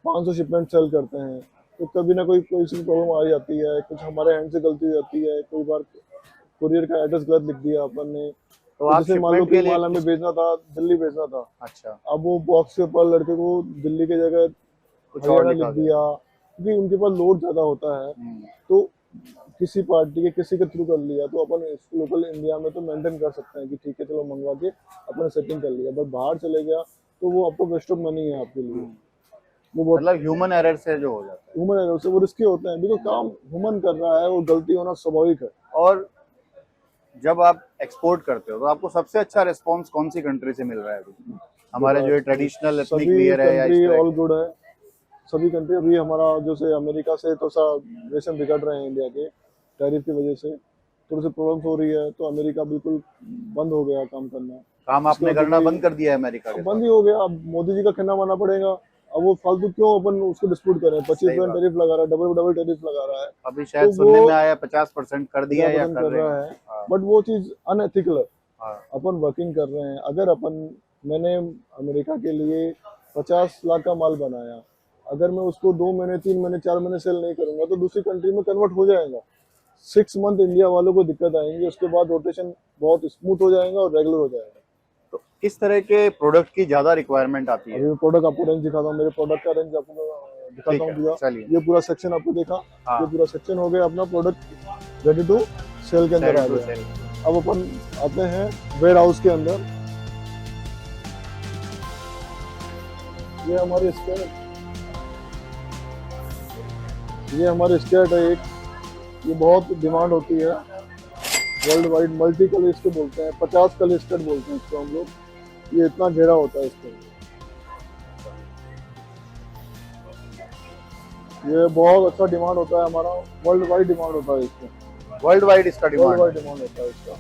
500 शिपमेंट सेल करते हैं, तो कभी ना कोई सी प्रॉब्लम आ जाती है, कुछ हमारे हैंड से गलती हो जाती है। कोई बार कुरियर का एड्रेस गलत लिख दिया अपन ने, तो आप जैसे मान लो शिपमेंट के कि लिए माल हमें भेजना था, दिल्ली भेजना था, अच्छा, अब वो बॉक्स के ऊपर लड़के को दिल्ली की जगह कुछ और हरियाणा लिख दिया, क्योंकि उनके पास लोड ज्यादा होता है। तो किसी पार्टी के किसी के थ्रू कर लिया तो अपन लोकल इंडिया में तो मेंटेन कर सकते हैं कि ठीक है चलो मंगवा के अपन सेटिंग कर लिया, बट बाहर चले गया तो वो आपको वेस्ट ऑफ मनी है आपके लिए। वो बहुत मतलब ह्यूमन एरर से जो हो जाता ह्यूमन एरर से वो रिस्की होते हैं, बिकॉज काम ह्यूमन कर रहा है, वो गलती होना स्वाभाविक है। है। और जब आप एक्सपोर्ट करते हो तो आपको सबसे अच्छा रिस्पांस कौन सी कंट्री से मिल रहा है अभी? हमारे जो ट्रेडिशनल एथनिक सभी वियर है या इस कंट्री तरह ऑल गुड है, सभी कंट्री। अभी हमारा जैसे अमेरिका से तो रिलेशन बिगड़ रहे हैं इंडिया के टैरिफ की वजह से, थोड़ी सी प्रॉब्लम्स हो रही है, तो अमेरिका बिल्कुल बंद हो गया काम करना। काम आपने इसके करना बाद बंद कर दिया है अमेरिका के बंद ही हो गया। अब मोदी जी का कहना मानना पड़ेगा। अब वो फालतू क्यों अपन उसको डिस्प्यूट करें, 25% टैरिफ लगा रहा है, डबल डबल टैरिफ लगा रहा है। अभी शायद तो सुनने वो में आया 50% कर दिया या 50% कर कर रहे रहा हैं। है, बट वो चीज अनएथिकल है। हाँ। अपन वर्किंग कर रहे हैं, अगर मैंने अमेरिका के लिए 50 लाख का माल बनाया, अगर मैं उसको 2 महीने 3 महीने 4 महीने सेल नहीं करूंगा तो दूसरी कंट्री में कन्वर्ट हो जाएगा। 6 मंथ इंडिया वालों को दिक्कत आएंगी, उसके बाद रोटेशन बहुत स्मूथ हो जाएगा और रेगुलर हो जाएगा। तो किस तरह के प्रोडक्ट की ज्यादा रिक्वायरमेंट आती है? अभी मैं प्रोडक्ट आपको रेंज दिखाता हूँ, मेरे प्रोडक्ट का रेंज आपको मैं दिखाता हूँ पूरा। चलिए। ये पूरा सेक्शन आपको देखा, हाँ। ये पूरा सेक्शन हो गया अपना प्रोडक्ट रेडी टू सेल के अंदर आ गया। अब अपन आते हैं वेयर हाउस के अंदर। ये हमारे स्टेट है एक, ये बहुत डिमांड होती है वर्ल्ड वाइड। मल्टी कलर इसको बोलते हैं, 50 कलर स्टेट बोलते हैं इसको हम लोग। ये इतना घेरा होता है इसको, ये बहुत अच्छा डिमांड होता है हमारा, वर्ल्ड वाइड डिमांड होता है इसको, वर्ल्ड वाइड इसका वर्ल्ड डिमांड। वाइड डिमांड होता है इसका।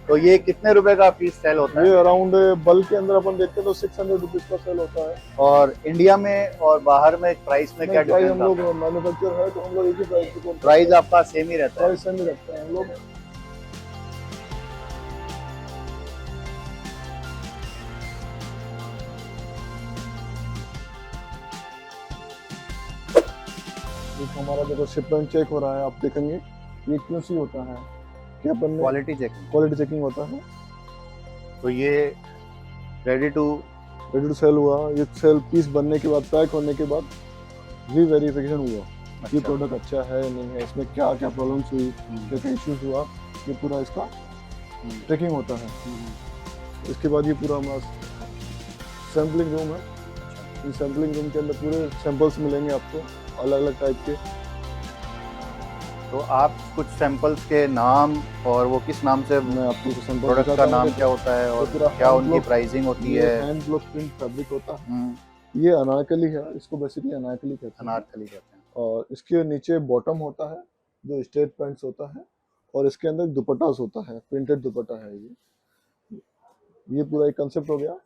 तो ये कितने रुपए का पीस सेल होता है? ये अराउंड बल्क के अंदर अपन देखते हैं तो 600 रुपीज का सेल होता है। और इंडिया में और बाहर में प्राइस में क्या प्राइस डिफरेंस? हम लोग मैन्युफैक्चर है तो हम लोग एक ही प्राइस पे प्राइस आपका सेम ही रहता है? प्राइस सेम ही रखते हैं हम लोग। हमारा देखो शिपमेंट चेक हो रहा है, आप देखेंगे ये QC होता है कि अपन क्वालिटी चेकिंग होता है। तो ये रेडी टू सेल हुआ, ये सेल पीस बनने के बाद पैक होने के बाद री-वेरिफिकेशन हुआ। ये प्रोडक्ट अच्छा है नहीं है, इसमें क्या क्या प्रॉब्लम्स हुई, क्या क्या इश्यूज हुआ, ये पूरा इसका ट्रैकिंग होता है। इसके बाद ये पूरा हमारा सैम्पलिंग रूम है। इन सैम्पलिंग रूम के अंदर पूरे सैंपल्स मिलेंगे आपको अलग अलग टाइप के। तो आप कुछ सैंपल्स के नाम और वो किस नाम से, मैं आपको सैंपल प्रोडक्ट का नाम क्या होता है और क्या उनकी प्राइसिंग होती है? हैंड ब्लॉक प्रिंट फैब्रिक होता है। ये अनारकली है, इसको बेसिकली अनारकली कहते हैं। अनारकली कहते हैं। और इसके नीचे बॉटम होता है जो स्ट्रेट पैंट्स होता है, और इसके अंदर दुपट्टास होता है, प्रिंटेड दुपट्टा है ये पूरा एक कंसेप्ट हो गया।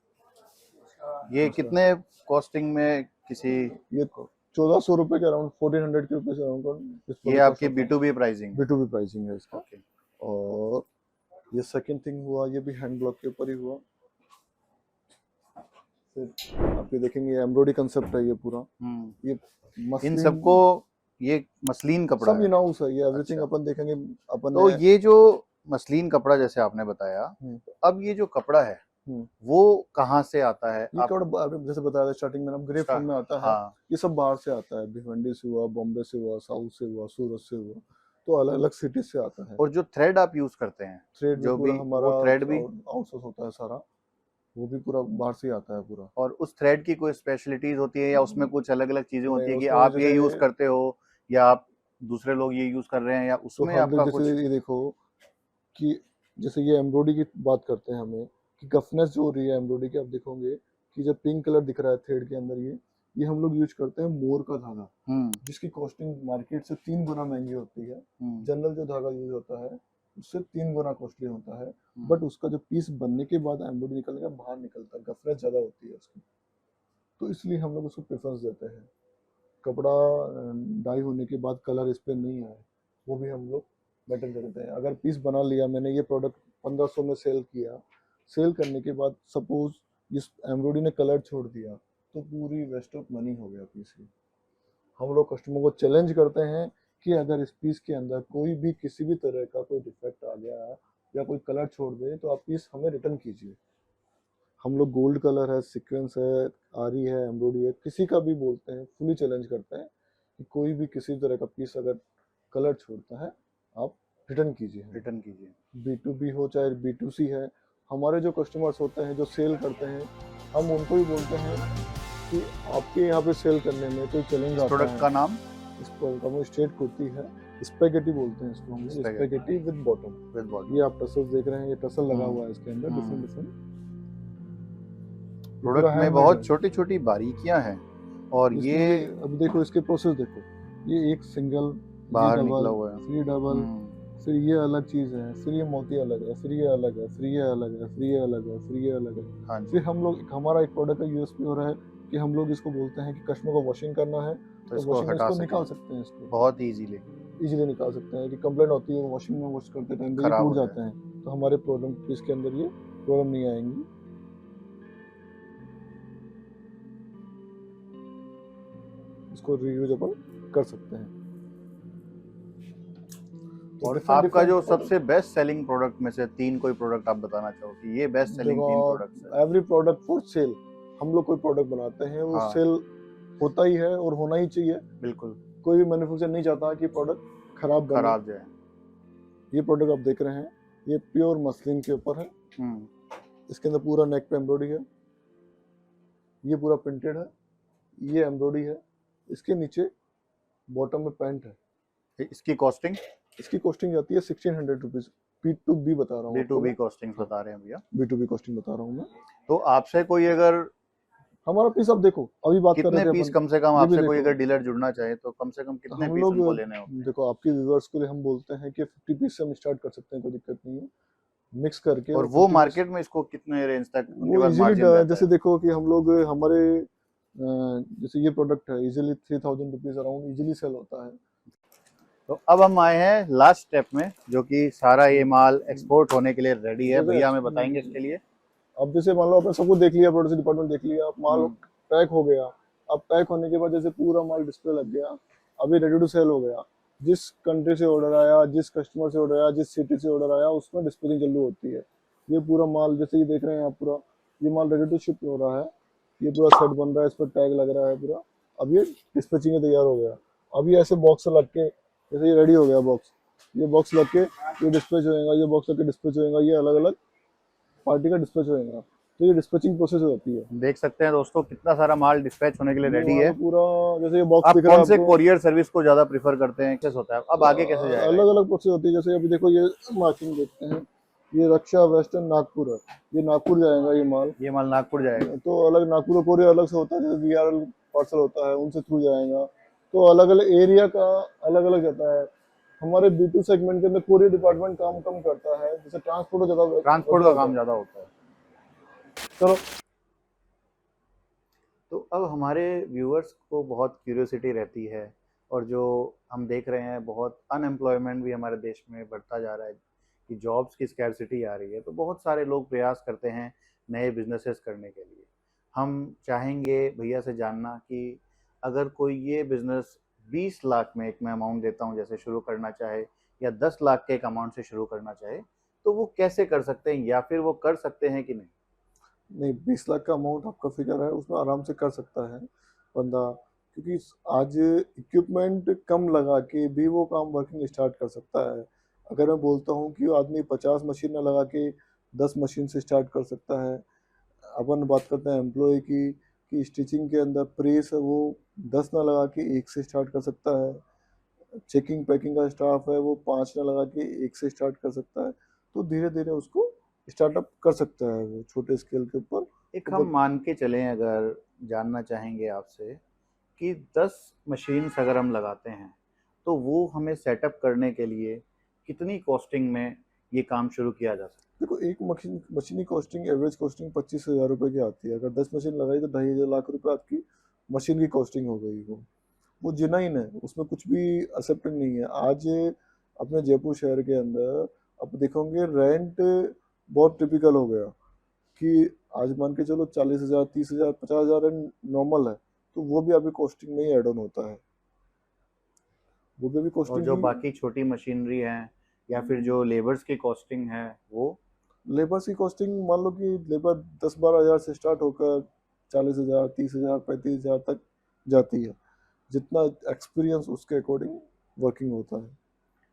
ये कितने कॉस्टिंग में किसी? ये 1400 रुपए के अराउंड, 1400 के रुपए से अराउंड। ये आपकी B2B प्राइसिंग? B2B प्राइसिंग है इसका। ओके। और ये सेकंड थिंग हुआ, ये भी हैंड ब्लॉक के ऊपर ही हुआ। फिर आप ये देखेंगे एम्ब्रॉयडरी कंसेप्ट है ये पूरा। ये इन सबको ये मसलिन कपड़ा सब है? इन हाउस है ये, एवरीथिंग। अच्छा। अपन देखेंगे अपन तो ये जो मसलिन कपड़ा जैसे आपने बताया, अब ये जो कपड़ा है वो कहाँ से आता है? ये कपड़ा जैसे बताया था स्टार्टिंग में, ग्रे फॉर्म में आता है। हाँ। ये सब बाहर से आता है, भिवंडी से हुआ, बॉम्बे से हुआ, साउथ से हुआ, सूरत से हुआ, तो अलग अलग सिटी से आता है। और जो थ्रेड आप यूज करते हैं, थ्रेड जो भी हमारा थ्रेड भी आउटसोर्स होता है सारा, वो भी पूरा बाहर से आता है पूरा। और उस थ्रेड की कोई स्पेशलिटीज होती है या उसमें कुछ अलग अलग चीजें होती है कि उसमें आप ये जैसे- यूज करते हो या आप दूसरे लोग ये यूज कर रहे हैं, या उसमें तो आपका कुछ? जैसे ये देखो कि जैसे ये एम्ब्रॉयडरी की बात करते हैं हमें कि गफनेस जो हो रही है एम्ब्रॉयडरी की, आप देखोगे कि जब पिंक कलर दिख रहा है थ्रेड के अंदर, ये हम लोग यूज करते हैं मोर का धागा, जिसकी कॉस्टिंग मार्केट से 3 गुना महंगी होती है। जनरल जो धागा यूज होता है उससे 3 गुना कॉस्टली होता है, बट उसका जो पीस बनने के बाद एम्ब्रॉयडरी निकलने का बाहर निकलता है, गफनेस ज्यादा होती है उसकी, तो इसलिए हम लोग उसको प्रेफरेंस देते हैं। कपड़ा डाई होने के बाद कलर इस पर नहीं आए, वो भी हम लोग मेंटेन करते हैं। अगर पीस बना लिया मैंने, ये प्रोडक्ट 1500 में सेल किया, सेल करने के बाद सपोज इस एम्ब्रॉयडरी ने कलर छोड़ दिया तो पूरी वेस्ट ऑफ मनी हो गया पीस की। हम लोग कस्टमर को चैलेंज करते हैं कि अगर इस पीस के अंदर कोई भी किसी भी तरह का कोई डिफेक्ट आ गया या कोई कलर छोड़ दे तो आप पीस हमें रिटर्न कीजिए। हम लोग गोल्ड कलर है, सीक्वेंस है, आरी है, एम्ब्रॉयडरी है, किसी का भी बोलते हैं, फुली चैलेंज करते हैं कि कोई भी किसी तरह का पीस अगर कलर छोड़ता है, आप रिटर्न कीजिए। रिटर्न कीजिए। B2B हो चाहे B2C है, हमारे जो कस्टमर्स होते हैं जो सेल करते हैं, हम उनको ही बोलते हैं कि आपके यहाँ पे सेल करने में कोई चैलेंज आता है। प्रोडक्ट का नाम इस प्रोडक्ट का स्ट्रेट कुर्ती है, स्पेगेटी बोलते हैं इसको हम, स्पेगेटी विद बॉटम। ये आप टसल्स देख रहे हैं, ये टसल लगा हुआ है इसके अंदर, डिफरेंट प्रोडक्ट में बहुत छोटी छोटी बारीकियां हैं। और ये अब देखो इसके प्रोसेस देखो, ये एक सिंगल बाहर निकला हुआ है, फिर ये डबल, फिर ये अलग चीज है, फिर ये मोती अलग है, फिर ये अलग है, फिर ये अलग है, फिर ये अलग है, फिर ये अलग है। हाँ फिर हम लोग हमारा एक प्रोडक्ट का यूएसपी हो रहा है कि हम लोग इसको बोलते हैं कि कस्टमर को वॉशिंग करना है तो वॉशिंग हटा इसको निकाल सकते हैं, इसको बहुत इजीली निकाल सकते हैं। कि कंप्लेंट होती है वॉशिंग में वॉश करते टाइम ये खराब टूट हो जाते हैं, तो हमारे प्रोडक्ट इसके अंदर ये प्रॉब्लम नहीं आएंगी। इसको रीयूजेबल कर सकते हैं। तो और different- आपका जो different सबसे बेस्ट सेलिंग प्रोडक्ट में से 3 कोई प्रोडक्ट आप बताना चाहो कि ये बेस्ट सेलिंग 3 प्रोडक्ट्स है। एवरी प्रोडक्ट फॉर सेल, हम लोग कोई प्रोडक्ट बनाते हैं वो हाँ। सेल होता ही है और होना ही चाहिए। बिल्कुल, कोई भी मैन्युफैक्चरर नहीं चाहता कि प्रोडक्ट खराब बने। खराब जाए। ये प्रोडक्ट आप देख रहे हैं, ये प्योर मसलिन के ऊपर है। इसके अंदर पूरा नेक पे एम्ब्रॉयडरी है, ये पूरा प्रिंटेड है, ये एम्ब्रॉयडरी है। इसके नीचे बॉटम में पैंट है। इसकी कॉस्टिंग जाती है 1600 रुपीज। B2B बता रहा हूँ, B2B कॉस्टिंग बता रहे हैं भैया। B2B कॉस्टिंग बता रहा हूँ मैं। तो आपसे कोई अगर हमारा पीस आप देखो, अभी बात कर रहे कितने थे पीस अपन, कम से कम ये भी आपसे कोई देखो। अगर डीलर जुड़ना चाहे तो कम से कम कितने हम पीस लोग उनको लेने होते हैं? देखो आपके व्यूअर्स के लिए हम बोलते हैं कि 50 पीस से हम स्टार्ट कर सकते हैं, कोई दिक्कत नहीं है, मिक्स करके। और वो मार्केट में इसको कितने रेंज तक उनके वो पास इजीली मार्जिन रहता जैसे है? देखो कि हम लोग हमारे जैसे ये प्रोडक्ट है easily 3000 rupees around easily sale होता है। तो अब हम आए हैं लास्ट स्टेप में, जो कि सारा ये माल एक्सपोर्ट होने के लिए रेडी है। भैया हमें बताएंगे इसके लिए। अब जैसे मान लो आपने सब कुछ देख लिया, प्रोडक्शन डिपार्टमेंट देख लिया, माल पैक हो गया। अब पैक होने के बाद जैसे पूरा माल डिस्प्ले लग गया, अभी रेडी टू सेल हो गया। जिस कंट्री से ऑर्डर आया, जिस कस्टमर से ऑर्डर आया, जिस सिटी से ऑर्डर आया, उसमें डिस्पैचिंग चालू होती है। ये पूरा माल जैसे ये देख रहे हैं आप, पूरा ये माल रेडी टू शिप हो रहा है। ये पूरा सेट बन रहा है, इस पर टैग लग रहा है पूरा। अब ये डिस्पैचिंग में तैयार हो गया। अब ये ऐसे बॉक्स लग के, जैसे ये रेडी हो गया बॉक्स, ये बॉक्स लग के ये डिस्पैच होएगा, ये बॉक्स लग के डिस्पैच होएगा, ये अलग अलग पार्टी का डिस्पैच होएगा। तो ये डिस्पैचिंग प्रोसेस होती है। देख सकते हैं दोस्तों कितना सारा माल डिस्पैच होने के लिए रेडी है पूरा जैसे ये बॉक्स आप दिख रहा है कौन से आपको, कोरियर सर्विस को ज्यादा प्रीफर करते हैं, कैसे होता है? अब आगे कैसे जाएगा? अलग अलग प्रोसेस होती है। जैसे अभी देखो ये मार्किंग देखते हैं, ये रक्षा वेस्टर्न नागपुर है, ये नागपुर जाएगा ये माल नागपुर जाएगा। तो अलग नागपुर कोरियर अलग से होता है, जैसे VRL पार्सल होता है उनसे थ्रू जाएगा। तो अलग अलग एरिया का अलग अलग जाता है। हमारे B2 सेगमेंट के अंदर कोरियर डिपार्टमेंट काम कम करता है, जैसे ट्रांसपोर्ट का काम ज्यादा होता है। चलो, तो अब हमारे व्यूअर्स को बहुत क्यूरियोसिटी रहती है, और जो हम देख रहे हैं बहुत अनएम्प्लॉयमेंट भी हमारे देश में बढ़ता जा रहा है, कि जॉब्स की स्कैरसिटी आ रही है। तो बहुत सारे लोग प्रयास करते हैं नए बिजनेसेस करने के लिए। हम चाहेंगे भैया से जानना कि अगर कोई ये बिजनेस 20 लाख में, एक मैं अमाउंट देता हूँ, जैसे शुरू करना चाहे, या 10 लाख के एक अमाउंट से शुरू करना चाहे, तो वो कैसे कर सकते हैं, या फिर वो कर सकते हैं कि नहीं? नहीं, 20 लाख का अमाउंट आपका फिगर है, उसमें आराम से कर सकता है बंदा, क्योंकि आज इक्विपमेंट कम लगा के भी वो काम वर्किंग स्टार्ट कर सकता है। अगर मैं बोलता हूँ कि आदमी 50 मशीन न लगा के 10 मशीन से स्टार्ट कर सकता है। अपन बात करते हैं एम्प्लॉय की, कि स्टिचिंग के अंदर प्रेस है वो 10 ना लगा के 1 से स्टार्ट कर सकता है। चेकिंग पैकिंग का स्टाफ है वो 5 ना लगा के 1 से स्टार्ट कर सकता है। तो धीरे धीरे उसको स्टार्टअप कर सकता है वो छोटे स्केल के ऊपर। एक हम मान के चलें, अगर जानना चाहेंगे आपसे कि 10 मशीन्स अगर हम लगाते हैं, तो वो हमें सेटअप करने के लिए कितनी कॉस्टिंग में ये काम शुरू किया जा सकता है? देखो, एक मशीन की कॉस्टिंग, एवरेज कॉस्टिंग 25,000 रुपये की आती है। अगर 10 मशीन लगाई तो 2.5 लाख रुपए आपकी मशीन की कॉस्टिंग हो गई। वो जिनाइन है, उसमें कुछ भी एक्सेप्टेड नहीं है। आज अपने जयपुर शहर के अंदर आप देखोगे रेंट बहुत टिपिकल हो गया, कि आज मान के चलो 40,000, 30,000, 50,000 रेंट नॉर्मल है। तो वो भी अभी कॉस्टिंग में ही एड ऑन होता है, वो भी कॉस्टिंग। और जो बाकी छोटी मशीनरी है, या फिर जो लेबर्स की कॉस्टिंग है, वो लेबर्स की कॉस्टिंग मान लो कि लेबर 10-12 हज़ार से स्टार्ट होकर 40,000, 30,000, 35,000 तक जाती है। जितना एक्सपीरियंस उसके अकॉर्डिंग वर्किंग होता है।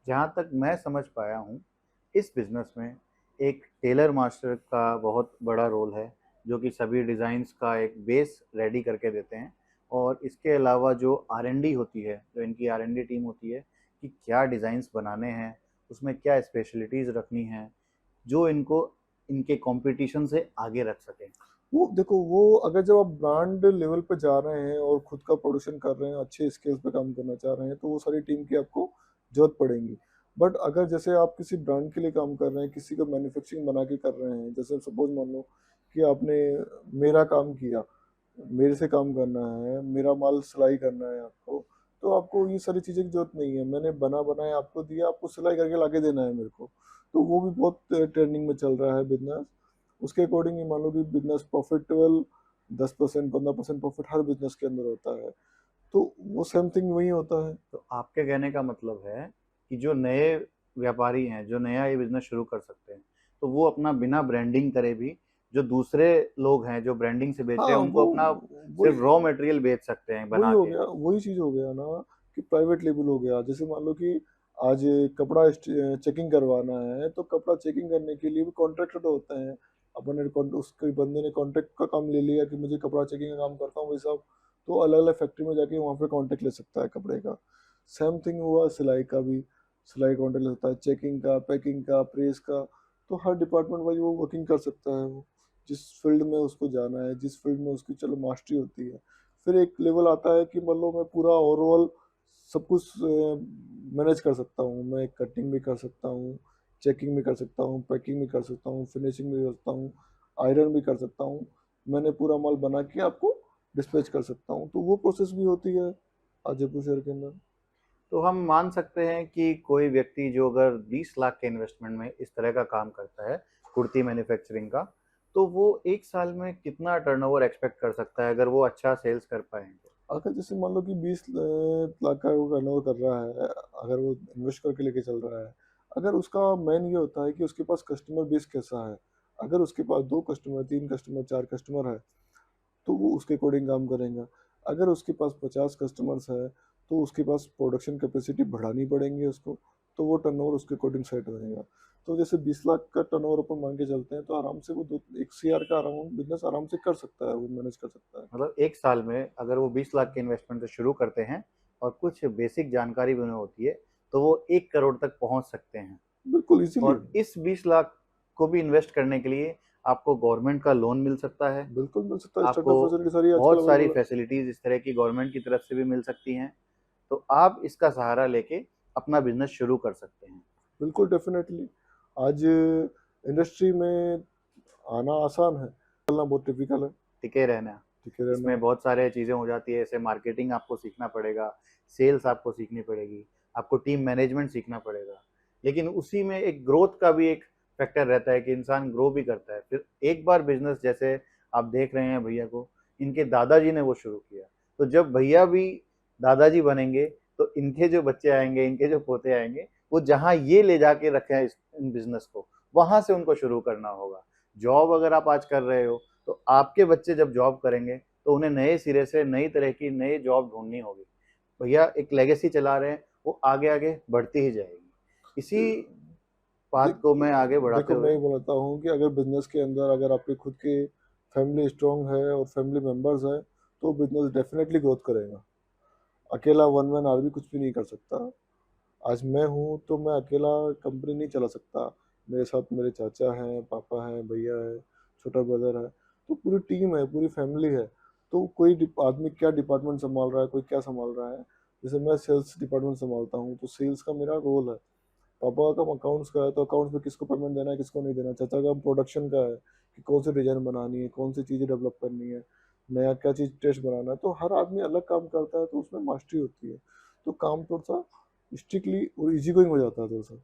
जहाँ तक मैं समझ पाया हूँ, इस बिज़नेस में एक टेलर मास्टर का बहुत बड़ा रोल है, जो कि सभी डिज़ाइंस का एक बेस रेडी करके देते हैं। और इसके अलावा जो R&D होती है, जो इनकी R&D टीम होती है कि क्या डिज़ाइंस बनाने हैं, उसमें क्या स्पेशलिटीज़ रखनी हैं, जो इनको इनके कंपटीशन से आगे रख सकें। वो देखो, वो अगर जब आप ब्रांड लेवल पे जा रहे हैं और खुद का प्रोडक्शन कर रहे हैं, अच्छे स्केल्स पे काम करना चाह रहे हैं, तो वो सारी टीम की आपको जरूरत पड़ेगी। बट अगर जैसे आप किसी ब्रांड के लिए काम कर रहे हैं, किसी का मैन्युफैक्चरिंग बना के कर रहे हैं, जैसे सपोज मान लो कि आपने मेरा काम किया, मेरे से काम करना है, मेरा माल सिलाई करना है आपको, तो आपको ये सारी चीज़ें की जरूरत नहीं है। मैंने बना बनाया आपको दिया, आपको सिलाई करके लाके देना है मेरे को। तो वो भी बहुत ट्रेंडिंग में चल रहा है बिजनेस। उसके अकॉर्डिंग ये मान लो कि बिजनेस प्रॉफिटेबल 10% 15% प्रॉफिट हर बिजनेस के अंदर होता है, तो वो सेम थिंग वही होता है। तो आपके कहने का मतलब है कि जो नए व्यापारी हैं, जो नया ये बिजनेस शुरू कर सकते हैं, तो वो अपना बिना ब्रांडिंग करे भी, जो दूसरे लोग हैं जो ब्रांडिंग से बेचते हाँ, हैं, उनको अपना वही सिर्फ रॉ मटेरियल बेच सकते हैं वही बना हो के। गया, वही चीज हो गया ना कि प्राइवेट लेबल हो गया। जैसे मान लो कि आज कपड़ा चेकिंग करवाना है, तो कपड़ा चेकिंग करने के लिए भी कॉन्ट्रैक्टर होते हैं। अपन ने उसके बंदे ने कॉन्ट्रैक्ट का काम ले लिया कि मुझे कपड़ा चेकिंग का काम करता हूँ वही सब, तो अलग अलग फैक्ट्री में जाके वहाँ पे कॉन्ट्रैक्ट ले सकता है कपड़े का। सेम थिंग हुआ सिलाई का भी, सिलाई कॉन्ट्रैक्ट ले सकता है, चेकिंग का, पैकिंग का, प्रेस का। तो हर डिपार्टमेंट वाइज वो वर्किंग कर सकता है, वो जिस फील्ड में उसको जाना है, जिस फील्ड में उसकी चलो मास्टरी होती है। फिर एक लेवल आता है कि मान लो मैं पूरा ओवरऑल सब कुछ मैनेज कर सकता हूँ। मैं कटिंग भी कर सकता हूँ, चेकिंग भी कर सकता हूँ, पैकिंग भी कर सकता हूँ, फिनिशिंग भी कर सकता हूँ, आयरन भी कर सकता हूँ। मैंने पूरा माल बना के आपको डिस्पैच कर सकता हूँ, तो वो प्रोसेस भी होती है आज जयपुर शहर के अंदर। तो हम मान सकते हैं कि कोई व्यक्ति जो अगर 20 लाख के इन्वेस्टमेंट में इस तरह का काम करता है, कुर्ती मैन्युफैक्चरिंग का, तो वो एक साल में कितना टर्नओवर एक्सपेक्ट कर सकता है अगर वो अच्छा सेल्स कर पाएंगे? अगर जैसे मान लो कि 20 लाख का वो टर्नओवर कर रहा है, अगर वो इन्वेस्ट करके लेके चल रहा है, अगर उसका मेन ये होता है कि उसके पास कस्टमर बेस कैसा है। अगर उसके पास 2 कस्टमर, 3 कस्टमर, 4 कस्टमर है, तो वो उसके अकॉर्डिंग काम करेगा। अगर उसके पास 50 कस्टमर्स है, तो उसके पास प्रोडक्शन कैपेसिटी बढ़ानी पड़ेंगी उसको, तो वो टर्नओवर उसके अकॉर्डिंग सेट रहेगा। तो जैसे 20 लाख का टर्नओवर अपन मान के चलते हैं, तो आराम से वो 1 सीआर का आराम बिजनेस आराम से कर सकता है, वो मैनेज कर सकता है। मतलब एक साल में अगर वो 20 लाख के इन्वेस्टमेंट से शुरू करते हैं और कुछ बेसिक जानकारी भी उन्हें होती है, तो वो 1 करोड़ तक पहुंच सकते हैं। बिल्कुल इजीली। और इस 20 लाख को भी इन्वेस्ट करने के लिए आपको गवर्नमेंट का लोन मिल सकता है, बिल्कुल मिल सकता है, आपको स्टार्टअप फैसिलिटी सारी आजकल बहुत सारी अवेलेबल है। फैसिलिटीज इस तरह की गवर्नमेंट की तरफ से भी मिल सकती हैं। तो आप इसका सहारा लेके अपना बिजनेस शुरू कर सकते हैं। बिल्कुल डेफिनेटली। आज इंडस्ट्री में आना आसान है, चलना बहुत टिपिकल है। टिके रहना, ठीक है इसमें बहुत सारे चीज़ें हो जाती है, जैसे मार्केटिंग आपको सीखना पड़ेगा, सेल्स आपको सीखनी पड़ेगी, आपको टीम मैनेजमेंट सीखना पड़ेगा। लेकिन उसी में एक ग्रोथ का भी एक फैक्टर रहता है कि इंसान ग्रो भी करता है। फिर एक बार बिजनेस, जैसे आप देख रहे हैं भैया को, इनके दादाजी ने वो शुरू किया, तो जब भैया भी दादाजी बनेंगे, तो इनके जो बच्चे आएंगे, इनके जो पोते आएंगे, वो जहाँ ये ले जाके रखे हैं इन बिजनेस को, वहाँ से उनको शुरू करना होगा। जॉब अगर आप आज कर रहे हो, तो आपके बच्चे जब जॉब करेंगे, तो उन्हें नए सिरे से नई तरह की नई जॉब ढूंढनी होगी। भैया एक लेगेसी चला रहे हैं, वो आगे आगे बढ़ती ही जाएगी। इसी बात को मैं आगे बढ़ाते देखो, मैं हुए, ये बोलता हूँ कि अगर बिजनेस के अंदर अगर आपके खुद के फैमिली स्ट्रांग है और फैमिली मेंबर्स है, तो बिजनेस डेफिनेटली ग्रोथ करेगा। अकेला वन मैन आर्मी कुछ भी नहीं कर सकता। आज मैं हूँ तो मैं अकेला कंपनी नहीं चला सकता। मेरे साथ मेरे चाचा हैं, पापा हैं, भैया है, छोटा ब्रदर है, तो पूरी टीम है, पूरी फैमिली है। तो कोई आदमी क्या डिपार्टमेंट संभाल रहा है, कोई क्या संभाल रहा है। जैसे मैं सेल्स डिपार्टमेंट संभालता हूँ, तो सेल्स का मेरा रोल है। पापा का अकाउंट्स का है, तो अकाउंट्स में किसको पेमेंट देना है, किसको नहीं देना। चाचा का प्रोडक्शन का है कि कौन सी डिजाइन बनानी है, कौन सी चीज़ें डेवलप करनी है, नया क्या चीज़ टेस्ट बनाना है। तो हर आदमी अलग काम करता है, तो उसमें मास्टरी होती है। तो काम थोड़ा सा स्ट्रिक्टली और इजी गोइंग हो जाता है थोड़ा सा।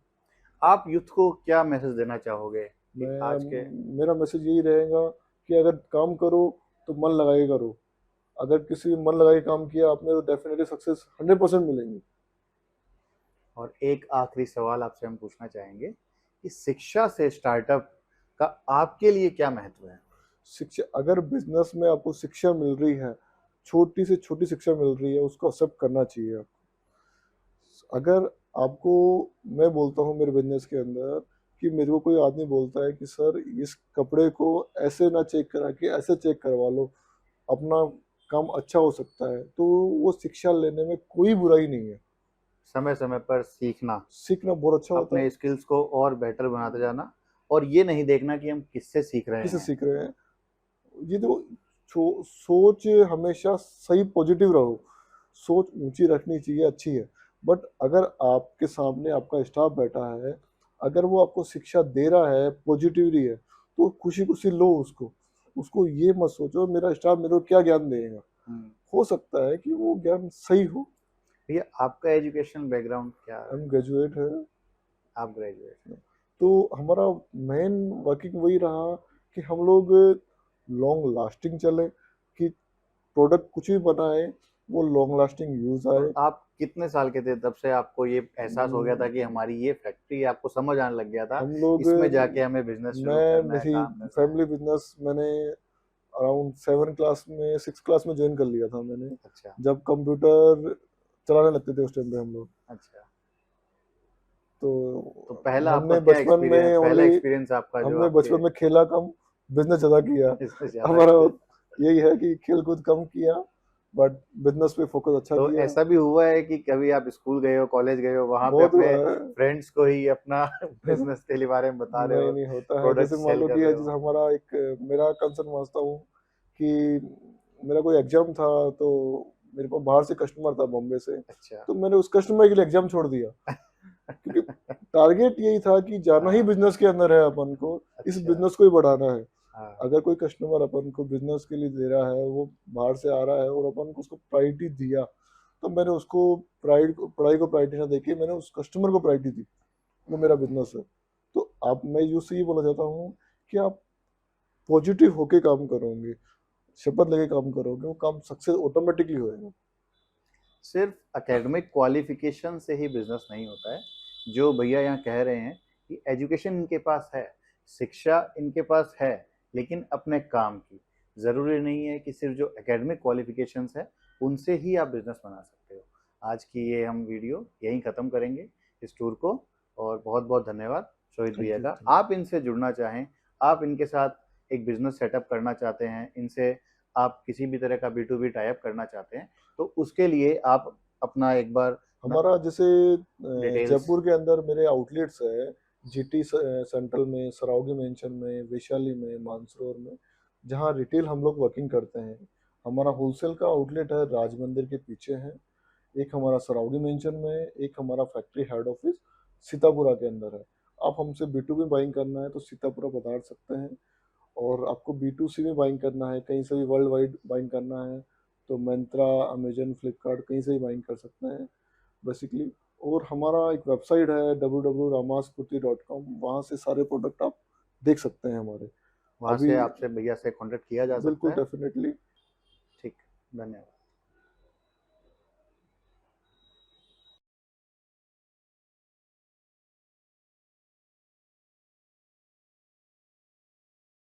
आप यूथ को क्या मैसेज देना चाहोगे कि आज के? मेरा मैसेज यही रहेगा कि अगर काम करो तो मन लगा के करो। अगर किसी मन लगा के काम किया आपने, तो डेफिनेटली सक्सेस 100% मिलेंगी। और एक आखिरी सवाल आपसे हम पूछना चाहेंगे कि शिक्षा से स्टार्टअप का आपके लिए क्या महत्व है? शिक्षा, अगर बिजनेस में आपको शिक्षा मिल रही है, छोटी से छोटी शिक्षा मिल रही है, उसको एक्सेप्ट करना चाहिए आपको। अगर आपको, मैं बोलता हूँ मेरे बिजनेस के अंदर कि मेरे को कोई आदमी बोलता है कि सर इस कपड़े को ऐसे ना चेक करा के ऐसे चेक करवा लो, अपना काम अच्छा हो सकता है, तो वो शिक्षा लेने में कोई बुराई नहीं है। समय समय पर सीखना, सीखना बहुत अच्छा होता है। अपने स्किल्स को और बेटर बनाते जाना, और ये नहीं देखना कि हम किससे सीख रहे किसे हैं। सीख रहे हैं, ये तो सोच हमेशा सही पॉजिटिव रहो, सोच ऊंची रखनी चाहिए, अच्छी है। बट अगर आपके सामने आपका स्टाफ बैठा है, अगर वो आपको शिक्षा दे रहा है, पॉजिटिवली है, तो खुशी खुशी लो उसको। उसको ये मत सोचो मेरा स्टाफ मेरे को क्या ज्ञान देगा। हो सकता है कि वो ज्ञान सही हो। भैया आपका एजुकेशन बैकग्राउंड क्या है? हम ग्रेजुएट है, आप ग्रेजुएट? तो हमारा मेन वर्किंग वही रहा कि हम लोग लॉन्ग लास्टिंग चले, कि प्रोडक्ट कुछ भी बनाए वो लॉन्ग लास्टिंग यूज आए। आप कितने साल के थे तब से आपको ये एहसास हो गया था कि हमारी ये फैक्ट्री है, आपको समझ आने लग गया था हम लोग, इसमें जाके हमें बिजनेस शुरू मैं करना है, मेरी काम करना है? फैमिली बिजनेस मैंने अराउंड 7 क्लास में 6 क्लास में ज्वाइन कर लिया था मैंने, अच्छा जब कंप्यूटर चलाने लगते थे उस टाइम पे हम लोग। अच्छा। तो तो पहला आपका हमने क्या बचपन एक्सपीरियंस, में पहला ओनली, एक्सपीरियंस आपका जो हमने आपके बचपन में खेला कम, बिजनेस ज्यादा किया। बिजनेस ज्यादा हमारा किया? यही है कि खेल कूद कम किया, बट बिजनेस पे फोकस अच्छा तो किया। ऐसा भी हुआ है कि कभी आप स्कूल गए हो, कॉलेज गए हो, वहां पे बहुत अपने हुआ है। फ्रेंड्स को ही अपना बिजनेस के बारे में बता रहे नहीं हो, नहीं होता है, प्रोडक्ट जैसे मान सेल लो कर कि रहे जैसे हो? हमारा एक, मेरा कंसर्न समझता हूँ कि मेरा कोई एग्जाम था, तो मेरे पास बाहर से कस्टमर था बॉम्बे से, अच्छा तो मैंने उस कस्टमर के लिए एग्जाम छोड़ दिया, क्योंकि टारगेट यही था कि जाना ही हाँ, बिजनेस के अंदर है, अपन को इस अच्छा बिजनेस को ही बढ़ाना है। हाँ अगर कोई कस्टमर अपन को बिजनेस के लिए दे रहा है, वो बाहर से आ रहा है और अपन को उसको प्रायोरिटी दिया, तो मैंने उसको पढ़ाई को प्रायोरिटी ना देके मैंने उस कस्टमर को प्रायोरिटी दी, वो मेरा बिजनेस है। तो आप, मैं यूँ ये बोलना चाहता हूँ कि आप पॉजिटिव होके काम करोगे, शपथ लेके काम करोगे, वो काम सक्सेस ऑटोमेटिकली होएगा। सिर्फ एकेडमिक क्वालिफिकेशन से ही बिजनेस नहीं होता है। जो भैया यहाँ कह रहे हैं कि एजुकेशन इनके पास है, शिक्षा इनके पास है, लेकिन अपने काम की, ज़रूरी नहीं है कि सिर्फ जो एकेडमिक क्वालिफिकेशंस है उनसे ही आप बिजनेस बना सकते हो। आज की ये हम वीडियो यहीं ख़त्म करेंगे, इस टूर को। और बहुत बहुत धन्यवाद शोहित भैया का। आप इनसे जुड़ना चाहें, आप इनके साथ एक बिजनेस सेटअप करना चाहते हैं, इनसे आप किसी भी तरह का B2B टाइप करना चाहते हैं, तो उसके लिए आप अपना एक बार हमारा जैसे डिटेल्स। जयपुर के अंदर मेरे आउटलेट्स है, जीटी सेंट्रल में, सराउगी मेंशन में, वैशाली में, मानसरोवर में, जहाँ रिटेल हम लोग वर्किंग करते हैं। हमारा होलसेल का आउटलेट है राज मंदिर के पीछे है, एक हमारा सराउगी मेंशन में, एक हमारा फैक्ट्री हेड ऑफिस सीतापुरा के अंदर है। आप हमसे B2B बाइंग करना है तो सीतापुरा पधार सकते हैं, और आपको B2C में बाइंग करना है, कहीं से भी वर्ल्ड वाइड बाइंग करना है, तो मिंत्रा, अमेजन, फ्लिपकार्ट कहीं से भी बाइंग कर सकते हैं बेसिकली। और हमारा एक वेबसाइट है www.ramaskurti.com, वहाँ से सारे प्रोडक्ट आप देख सकते हैं हमारे। वहाँ अभी से आपसे भैया से कांटेक्ट किया जा सकता बिल्कुल है। डेफिनेटली। ठीक, धन्यवाद।